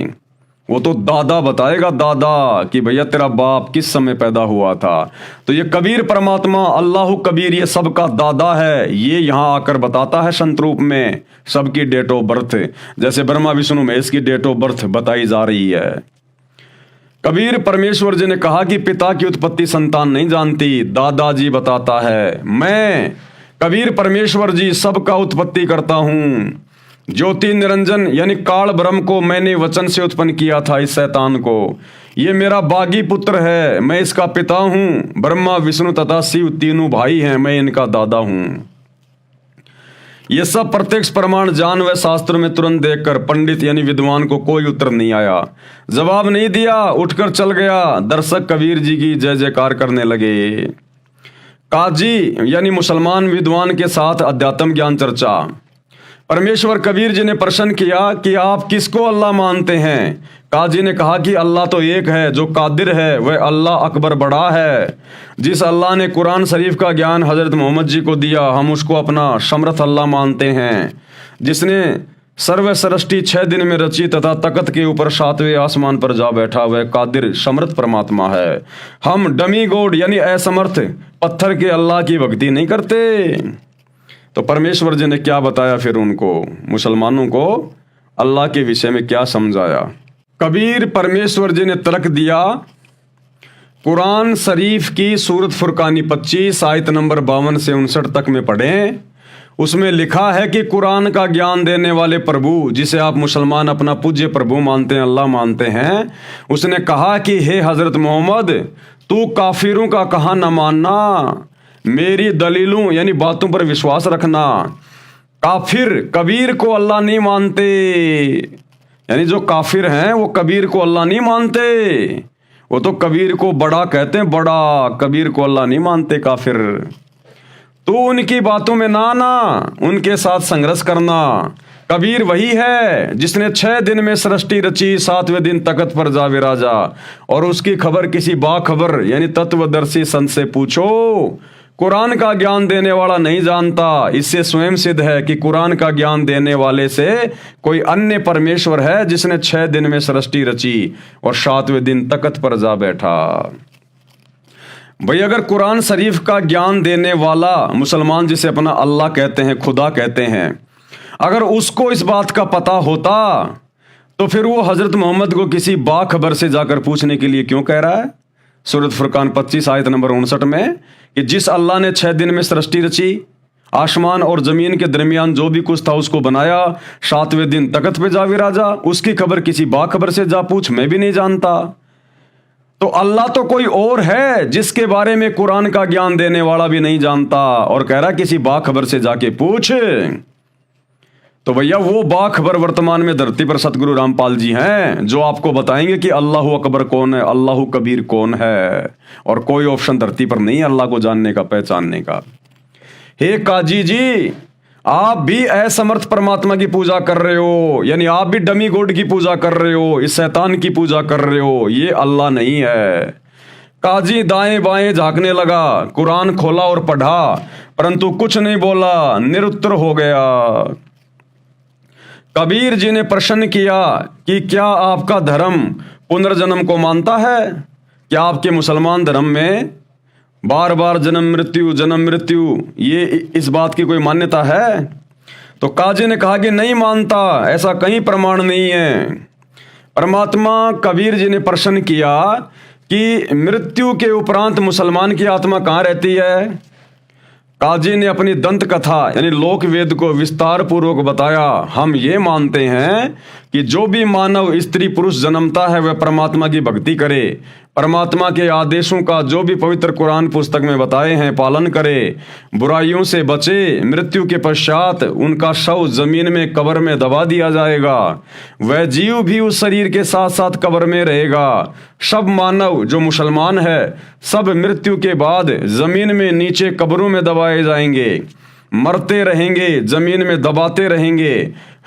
वो तो दादा बताएगा, दादा, कि भैया तेरा बाप किस समय पैदा हुआ था। तो ये कबीर परमात्मा अल्लाह कबीर ये सबका दादा है, ये यहाँ आकर बताता है संत रूप में सबकी डेट ऑफ बर्थ, जैसे ब्रह्मा विष्णु महेश की डेट ऑफ बर्थ बताई जा रही है। कबीर परमेश्वर जी ने कहा कि पिता की उत्पत्ति संतान नहीं जानती, दादाजी बताता है। मैं कबीर परमेश्वर जी सबका उत्पत्ति करता हूँ। ज्योति निरंजन यानी काल ब्रह्म को मैंने वचन से उत्पन्न किया था, इस शैतान को। ये मेरा बागी पुत्र है, मैं इसका पिता हूँ। ब्रह्मा विष्णु तथा शिव तीनों भाई हैं, मैं इनका दादा हूँ। ये सब प्रत्यक्ष प्रमाण जान व शास्त्र में तुरंत देखकर पंडित यानी विद्वान को कोई उत्तर नहीं आया, जवाब नहीं दिया, उठकर चल गया। दर्शक कबीर जी की जय जयकार करने लगे। काजी यानी मुसलमान विद्वान के साथ अध्यात्म ज्ञान चर्चा। परमेश्वर कबीर जी ने प्रश्न किया कि आप किसको अल्लाह मानते हैं। काजी ने कहा कि अल्लाह तो एक है, जो कादिर है, वह अल्लाह अकबर बड़ा है। जिस अल्लाह ने कुरान शरीफ का ज्ञान हजरत मोहम्मद जी को दिया, हम उसको अपना समर्थ अल्लाह मानते हैं। जिसने सर्व सृष्टि 6 दिन में रची तथा तख्त के ऊपर 7वें आसमान पर जा बैठा, वह कादिर समर्थ परमात्मा है। हम डमी गॉड यानी असमर्थ पत्थर के अल्लाह की भक्ति नहीं करते। तो परमेश्वर जी ने क्या बताया फिर उनको, मुसलमानों को अल्लाह के विषय में क्या समझाया। कबीर परमेश्वर जी ने तर्क दिया, कुरान शरीफ की सूरत फुरकानी 25 आयत नंबर 52 से 59 तक में पढ़ें। उसमें लिखा है कि कुरान का ज्ञान देने वाले प्रभु, जिसे आप मुसलमान अपना पूज्य प्रभु मानते हैं, अल्लाह मानते हैं, उसने कहा कि हे हजरत मोहम्मद, तू काफिरों का कहा न मानना, मेरी दलीलों यानी बातों पर विश्वास रखना। काफिर कबीर को अल्लाह नहीं मानते, यानी जो काफिर हैं वो कबीर को अल्लाह नहीं मानते। वो तो कबीर को बड़ा कहते हैं, बड़ा, कबीर को अल्लाह नहीं मानते काफिर। तो उनकी बातों में ना आना, उनके साथ संघर्ष करना। कबीर वही है जिसने 6 दिन में सृष्टि रची, 7वें दिन तख्त पर जा विराजा। और उसकी खबर किसी बाखबर यानी तत्वदर्शी संत से पूछो। कुरान का ज्ञान देने वाला नहीं जानता। इससे स्वयं सिद्ध है कि कुरान का ज्ञान देने वाले से कोई अन्य परमेश्वर है, जिसने 6 दिन में सृष्टि रची और 7वें दिन तख्त पर जा बैठा। भाई अगर कुरान शरीफ का ज्ञान देने वाला मुसलमान, जिसे अपना अल्लाह कहते हैं, खुदा कहते हैं, अगर उसको इस बात का पता होता तो फिर वो हजरत मोहम्मद को किसी बाखबर से जाकर पूछने के लिए क्यों कह रहा है। सूरत फुरकान 25 आयत नंबर 59 में कि जिस अल्लाह ने 6 दिन में सृष्टि रची, आसमान और जमीन के दरमियान जो भी कुछ था उसको बनाया, 7वें दिन तख्त पे जा विराजा, उसकी खबर किसी बाखबर से जा पूछ, मैं भी नहीं जानता। तो अल्लाह तो कोई और है जिसके बारे में कुरान का ज्ञान देने वाला भी नहीं जानता, और कह रहा किसी बाखबर से जाके पूछ। तो भैया वो बाखबर वर्तमान में धरती पर सतगुरु रामपाल जी हैं, जो आपको बताएंगे कि अल्लाह अकबर कौन है, अल्लाह कबीर कौन है। और कोई ऑप्शन धरती पर नहीं है अल्लाह को जानने का, पहचानने का। हे काजी जी, आप भी असमर्थ परमात्मा की पूजा कर रहे हो, यानी आप भी डमी गॉड की पूजा कर रहे हो, इस शैतान की पूजा कर रहे हो, ये अल्लाह नहीं है। काजी दाएं बाएं झांकने लगा, कुरान खोला और पढ़ा, परंतु कुछ नहीं बोला, निरुत्तर हो गया। कबीर जी ने प्रश्न किया कि क्या आपका धर्म पुनर्जन्म को मानता है? क्या आपके मुसलमान धर्म में बार बार जन्म मृत्यु ये इस बात की कोई मान्यता है? तो काजी ने कहा कि नहीं मानता, ऐसा कहीं प्रमाण नहीं है। परमात्मा कबीर जी ने प्रश्न किया कि मृत्यु के उपरांत मुसलमान की आत्मा कहाँ रहती है? काजी ने अपनी दंत कथा यानी लोक वेद को विस्तार पूर्वक बताया। हम ये मानते हैं कि जो भी मानव स्त्री पुरुष जन्मता है वह परमात्मा की भक्ति करे, परमात्मा के आदेशों का जो भी पवित्र कुरान पुस्तक में बताए हैं पालन करे, बुराइयों से बचे। मृत्यु के पश्चात उनका शव जमीन में कब्र में दबा दिया जाएगा, वह जीव भी उस शरीर के साथ साथ कब्र में रहेगा। सब मानव जो मुसलमान है सब मृत्यु के बाद जमीन में नीचे कब्रों में दबाए जाएंगे, मरते रहेंगे, जमीन में दबाते रहेंगे।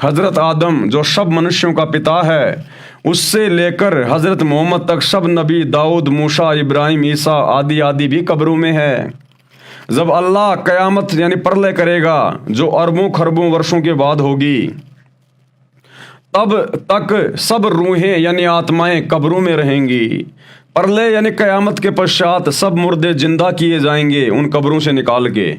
हजरत आदम जो सब मनुष्यों का पिता है उससे लेकर हजरत मोहम्मद तक सब नबी, दाऊद, मूसा, इब्राहिम, ईसा आदि आदि भी कब्रों में है। जब अल्लाह कयामत यानी प्रलय करेगा जो अरबों खरबों वर्षों के बाद होगी, तब तक सब रूहें यानी आत्माएं कब्रों में रहेंगी। प्रलय यानी कयामत के पश्चात सब मुर्दे जिंदा किए जाएंगे उन कब्रों से निकाल के।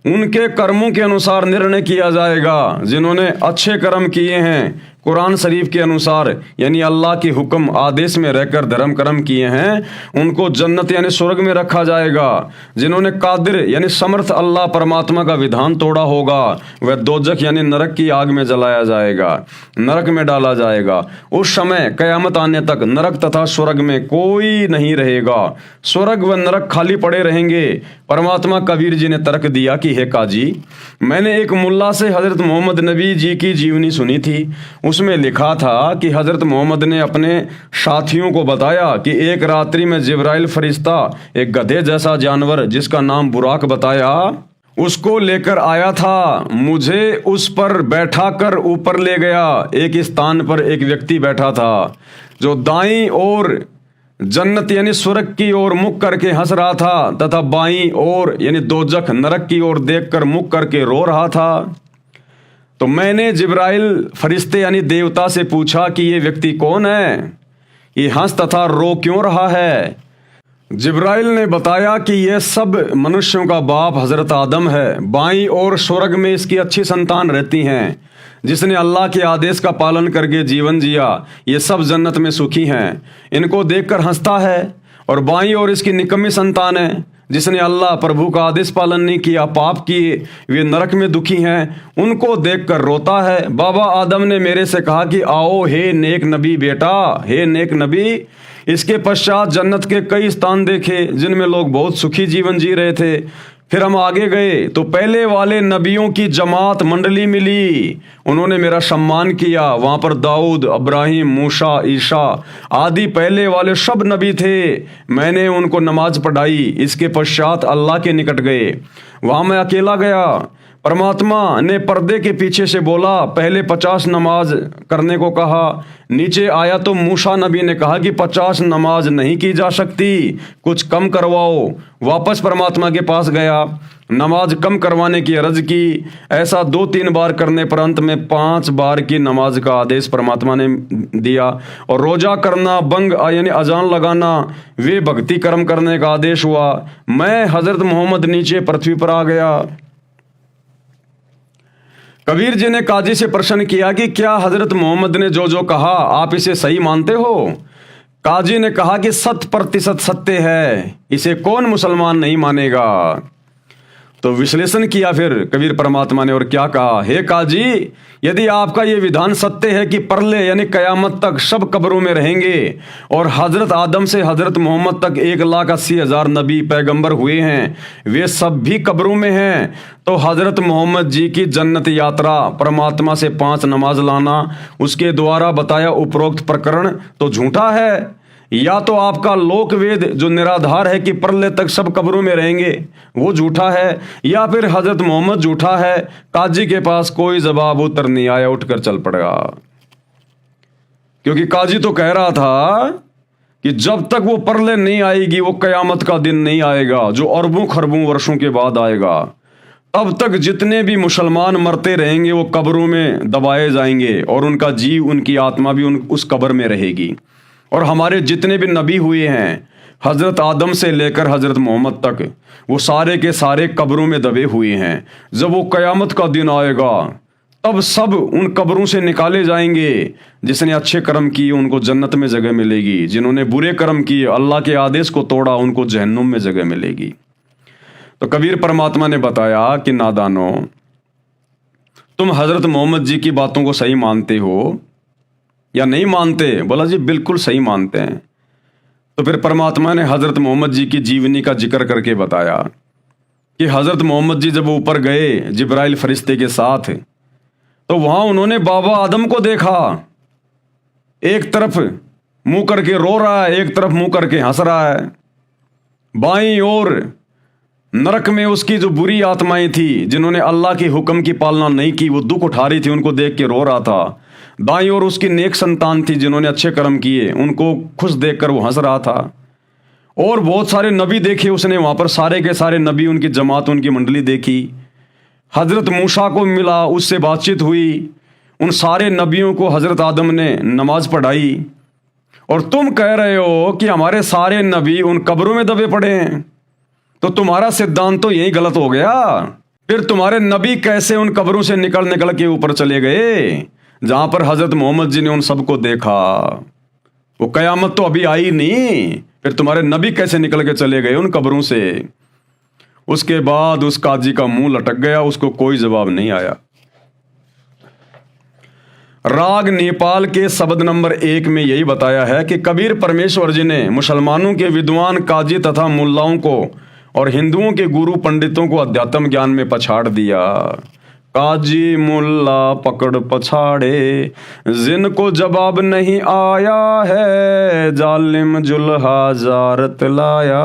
उनके कर्मों के अनुसार निर्णय किया जाएगा। जिन्होंने अच्छे कर्म किए हैं कुरान शरीफ के अनुसार यानी अल्लाह के हुक्म आदेश में रहकर धर्म कर्म किए हैं उनको जन्नत यानी स्वर्ग में रखा जाएगा। जिन्होंने कादिर यानी समर्थ अल्लाह परमात्मा का विधान तोड़ा होगा वह दोजख यानी नरक की आग में जलाया जाएगा, नरक में डाला जाएगा। उस समय कयामत आने तक नरक तथा स्वर्ग में कोई नहीं रहेगा, स्वर्ग व नरक खाली पड़े रहेंगे। परमात्मा कबीर जी ने तर्क दिया कि हे काजी, मैंने एक मुल्ला से हजरत मोहम्मद नबी जी की जीवनी सुनी थी। उसमें लिखा था कि हजरत मोहम्मद ने अपने साथियों को बताया कि एक रात्रि में जिब्राइल फरिश्ता एक गधे जैसा जानवर जिसका नाम बुराक बताया उसको लेकर आया था। मुझे उस पर बैठा कर ऊपर ले गया। एक स्थान पर एक व्यक्ति बैठा था जो दाईं ओर जन्नत यानी स्वर्ग की ओर मुख करके हंस रहा था तथा बाईं ओर यानी दोजख नरक की ओर देखकर मुख करके रो रहा था। तो मैंने जिब्राइल फरिश्ते यानी देवता से पूछा कि ये व्यक्ति कौन है, ये हंस तथा रो क्यों रहा है। जिब्राइल ने बताया कि यह सब मनुष्यों का बाप हजरत आदम है। बाईं ओर स्वर्ग में इसकी अच्छी संतान रहती हैं जिसने अल्लाह के आदेश का पालन करके जीवन जिया, ये सब जन्नत में सुखी हैं। इनको देखकर हंसता है। और बाईं ओर इसकी निकम्मी संतान है जिसने अल्लाह प्रभु का आदेश पालन नहीं किया, पाप किए, वे नरक में दुखी हैं, उनको देखकर रोता है। बाबा आदम ने मेरे से कहा कि आओ हे नेक नबी बेटा, हे नेक नबी। इसके पश्चात जन्नत के कई स्थान देखे जिनमें लोग बहुत सुखी जीवन जी रहे थे। फिर हम आगे गए तो पहले वाले नबियों की जमात मंडली मिली, उन्होंने मेरा सम्मान किया। वहाँ पर दाऊद, इब्राहिम, मूसा, ईसा आदि पहले वाले सब नबी थे। मैंने उनको नमाज पढ़ाई। इसके पश्चात अल्लाह के निकट गए, वहाँ मैं अकेला गया। परमात्मा ने पर्दे के पीछे से बोला, पहले 50 नमाज करने को कहा। नीचे आया तो मूसा नबी ने कहा कि 50 नमाज नहीं की जा सकती, कुछ कम करवाओ। वापस परमात्मा के पास गया, नमाज कम करवाने की अर्ज की। ऐसा 2-3 बार करने पर अंत में 5 बार की नमाज का आदेश परमात्मा ने दिया। और रोजा करना, बंग यानी अजान लगाना, वे भक्ति कर्म करने का आदेश हुआ। मैं हजरत मोहम्मद नीचे पृथ्वी पर आ गया। कबीर जी ने काजी से प्रश्न किया कि क्या हजरत मोहम्मद ने जो जो कहा आप इसे सही मानते हो। काजी ने कहा कि 100% सत्य है, इसे कौन मुसलमान नहीं मानेगा। तो विश्लेषण किया फिर कबीर परमात्मा ने और क्या कहा, हे काजी, यदि आपका ये विधान सत्य है कि प्रलय यानी कयामत तक सब कब्रों में रहेंगे और हजरत आदम से हजरत मोहम्मद तक 1,80,000 नबी पैगंबर हुए हैं, वे सब भी कब्रों में हैं, तो हजरत मोहम्मद जी की जन्नत यात्रा, परमात्मा से 5 नमाज लाना, उसके द्वारा बताया उपरोक्त प्रकरण तो झूठा है। या तो आपका लोक वेद जो निराधार है कि प्रलय तक सब कब्रों में रहेंगे वो झूठा है, या फिर हजरत मोहम्मद झूठा है। काजी के पास कोई जवाब उत्तर नहीं आया, उठकर चल पड़ेगा। क्योंकि काजी तो कह रहा था कि जब तक वो प्रलय नहीं आएगी, वो कयामत का दिन नहीं आएगा जो अरबों खरबों वर्षों के बाद आएगा, तब तक जितने भी मुसलमान मरते रहेंगे वो कब्रों में दबाए जाएंगे और उनका जीव, उनकी आत्मा भी उस कब्र में रहेगी। और हमारे जितने भी नबी हुए हैं हजरत आदम से लेकर हजरत मोहम्मद तक, वो सारे के सारे कब्रों में दबे हुए हैं। जब वो कयामत का दिन आएगा तब सब उन कब्रों से निकाले जाएंगे। जिसने अच्छे कर्म किए उनको जन्नत में जगह मिलेगी, जिन्होंने बुरे कर्म किए, अल्लाह के आदेश को तोड़ा, उनको जहन्नुम में जगह मिलेगी। तो कबीर परमात्मा ने बताया कि नादानो, तुम हजरत मोहम्मद जी की बातों को सही मानते हो या नहीं मानते। बोला जी बिल्कुल सही मानते हैं। तो फिर परमात्मा ने हज़रत मोहम्मद जी की जीवनी का जिक्र करके बताया कि हज़रत मोहम्मद जी जब ऊपर गए जिब्राइल फरिश्ते के साथ, तो वहाँ उन्होंने बाबा आदम को देखा, एक तरफ मुंह करके रो रहा है, एक तरफ मुंह करके हंस रहा है। बाईं ओर नरक में उसकी जो बुरी आत्माएं थी जिन्होंने अल्लाह के हुक्म की पालना नहीं की, वो दुख उठा रही थी, उनको देख के रो रहा था। दाईं ओर उसकी नेक संतान थी जिन्होंने अच्छे कर्म किए, उनको खुश देखकर वो हंस रहा था। और बहुत सारे नबी देखे उसने वहाँ पर, सारे के सारे नबी, उनकी जमात, उनकी मंडली देखी। हज़रत मूसा को मिला, उससे बातचीत हुई। उन सारे नबियों को हज़रत आदम ने नमाज पढ़ाई। और तुम कह रहे हो कि हमारे सारे नबी उन कब्रों में दबे पड़े हैं, तो तुम्हारा सिद्धांत तो यही गलत हो गया। फिर तुम्हारे नबी कैसे उन कब्रों से निकल के ऊपर चले गए जहां पर हज़रत मोहम्मद जी ने उन सबको देखा? वो कयामत तो अभी आई नहीं, फिर तुम्हारे नबी कैसे निकल के चले गए उन कब्रों से? उसके बाद उस काजी का मुंह लटक गया, उसको कोई जवाब नहीं आया। राग नेपाल के शब्द नंबर 1 में यही बताया है कि कबीर परमेश्वर जी ने मुसलमानों के विद्वान काजी तथा मुल्लाओं को और हिंदुओं के गुरु पंडितों को अध्यात्म ज्ञान में पछाड़ दिया। काजी मुल्ला पकड़ पछाड़े, जिनको जवाब नहीं आया है, जालिम जुल्हा जारत लाया।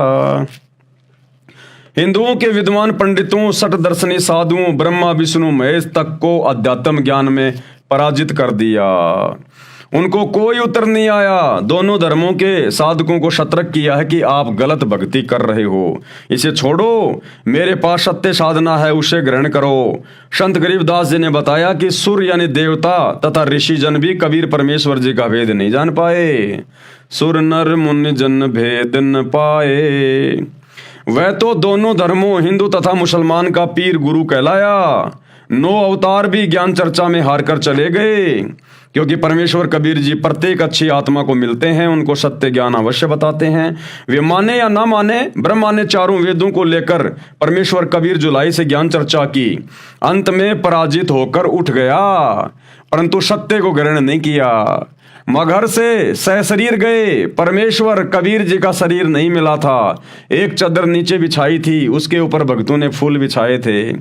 हिंदुओं के विद्वान पंडितों, सठ दर्शनी साधुओं, ब्रह्मा विष्णु महेश तक को अध्यात्म ज्ञान में पराजित कर दिया। उनको कोई उत्तर नहीं आया। दोनों धर्मों के साधकों को सतर्क किया है कि आप गलत भक्ति कर रहे हो, इसे छोड़ो, मेरे पास सत्य साधना है, उसे ग्रहण करो। संत गरीबदास जी ने बताया कि सुर यानी देवता तथा ऋषि जन भी कबीर परमेश्वर जी का भेद नहीं जान पाए। सुर नर मुनि जन भेद न पाए। वह तो दोनों धर्मों हिंदू तथा मुसलमान का पीर गुरु कहलाया। 9 अवतार भी ज्ञान चर्चा में हार कर चले गए, क्योंकि परमेश्वर कबीर जी प्रत्येक अच्छी आत्मा को मिलते हैं, उनको सत्य ज्ञान अवश्य बताते हैं। वे माने या ना माने, ब्रह्मा ने चारों वेदों को लेकर परमेश्वर कबीर जुलाई से ज्ञान चर्चा की। अंत में पराजित होकर उठ गया, परंतु सत्य को ग्रहण नहीं किया। मगर से सहशरीर गए। परमेश्वर कबीर जी का शरीर नहीं मिला था। एक चादर नीचे बिछाई थी, उसके ऊपर भक्तों ने फूल बिछाए थे।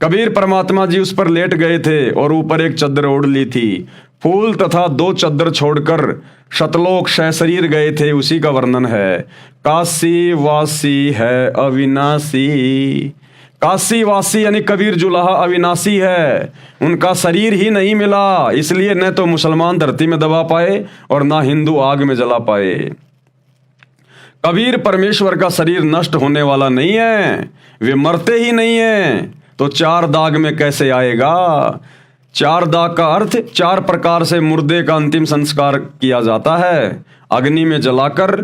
कबीर परमात्मा जी उस पर लेट गए थे और ऊपर एक चादर ओढ़ ली थी। फूल तथा 2 चादर छोड़कर शतलोक सहशरीर गए थे, उसी का वर्णन है। काशी वासी है अविनाशी। काशी वासी यानी कबीर जुलाहा अविनाशी है, उनका शरीर ही नहीं मिला, इसलिए न तो मुसलमान धरती में दबा पाए और ना हिंदू आग में जला पाए। कबीर परमेश्वर का शरीर नष्ट होने वाला नहीं है, वे मरते ही नहीं हैं, तो 4 दाग में कैसे आएगा? 4 दाग का अर्थ 4 प्रकार से मुर्दे का अंतिम संस्कार किया जाता है। अग्नि में जलाकर,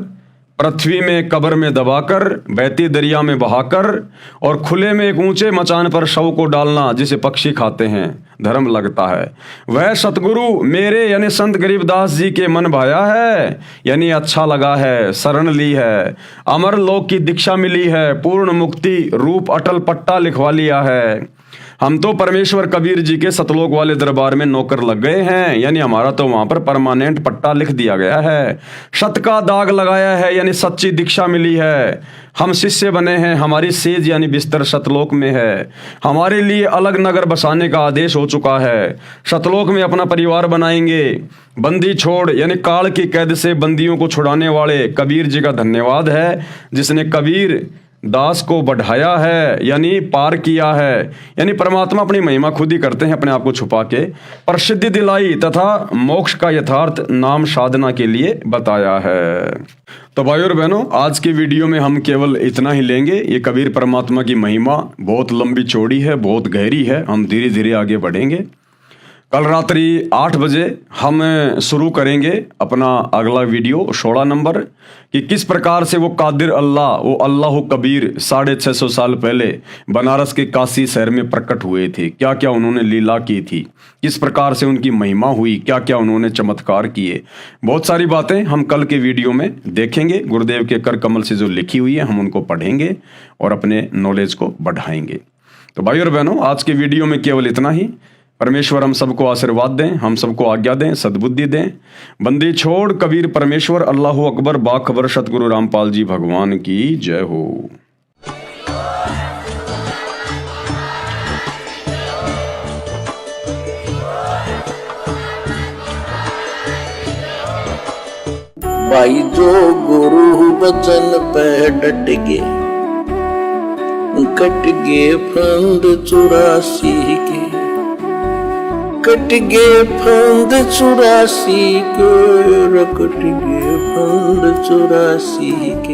पृथ्वी में कब्र में दबाकर, बहती दरिया में बहाकर और खुले में एक ऊंचे मचान पर शव को डालना जिसे पक्षी खाते हैं, धर्म लगता है। वह सतगुरु मेरे यानी संत गरीबदास जी के मन भाया है, यानी अच्छा लगा है, शरण ली है, अमर लोक की दीक्षा मिली है, पूर्ण मुक्ति रूप अटल पट्टा लिखवा लिया है। हम तो परमेश्वर कबीर जी के सतलोक वाले दरबार में नौकर लग गए हैं, यानी हमारा तो वहां पर परमानेंट पट्टा लिख दिया गया है। सत का दाग लगाया है, यानी सच्ची दीक्षा मिली है। हम शिष्य बने हैं, हमारी सेज यानी बिस्तर सतलोक में है। हमारे लिए अलग नगर बसाने का आदेश हो चुका है। सतलोक में अपना परिवार बनाएंगे। बंदी छोड़ यानी काल की कैद से बंदियों को छुड़ाने वाले कबीर जी का धन्यवाद है, जिसने कबीर दास को बढ़ाया है, यानी पार किया है। यानी परमात्मा अपनी महिमा खुद ही करते हैं, अपने आप को छुपा के प्रसिद्धि दिलाई तथा मोक्ष का यथार्थ नाम साधना के लिए बताया है। तो भाइयों और बहनों, आज की वीडियो में हम केवल इतना ही लेंगे। ये कबीर परमात्मा की महिमा बहुत लंबी चौड़ी है, बहुत गहरी है, हम धीरे धीरे आगे बढ़ेंगे। कल रात्रि 8 बजे हम शुरू करेंगे अपना अगला वीडियो 16 नंबर, कि किस प्रकार से वो कादिर अल्लाह, वो अल्लाह कबीर 650 साल पहले बनारस के काशी शहर में प्रकट हुए थे। क्या क्या उन्होंने लीला की थी, किस प्रकार से उनकी महिमा हुई, क्या क्या उन्होंने चमत्कार किए, बहुत सारी बातें हम कल के वीडियो में देखेंगे। गुरुदेव के कर कमल से जो लिखी हुई है हम उनको पढ़ेंगे और अपने नॉलेज को बढ़ाएंगे। तो भाई और बहनों, आज के वीडियो में केवल इतना ही। परमेश्वर हम सबको आशीर्वाद दें, हम सबको आज्ञा दें, सद्बुद्धि दें। बंदी छोड़ कबीर परमेश्वर, अल्लाह अकबर, बाखबर सतगुरु रामपाल जी भगवान की जय हो। भाई जो गुरु बचन पे डट गे, कट गे फंद 84 के, कट गे फंद 84 के, कट गे फंद 84 के।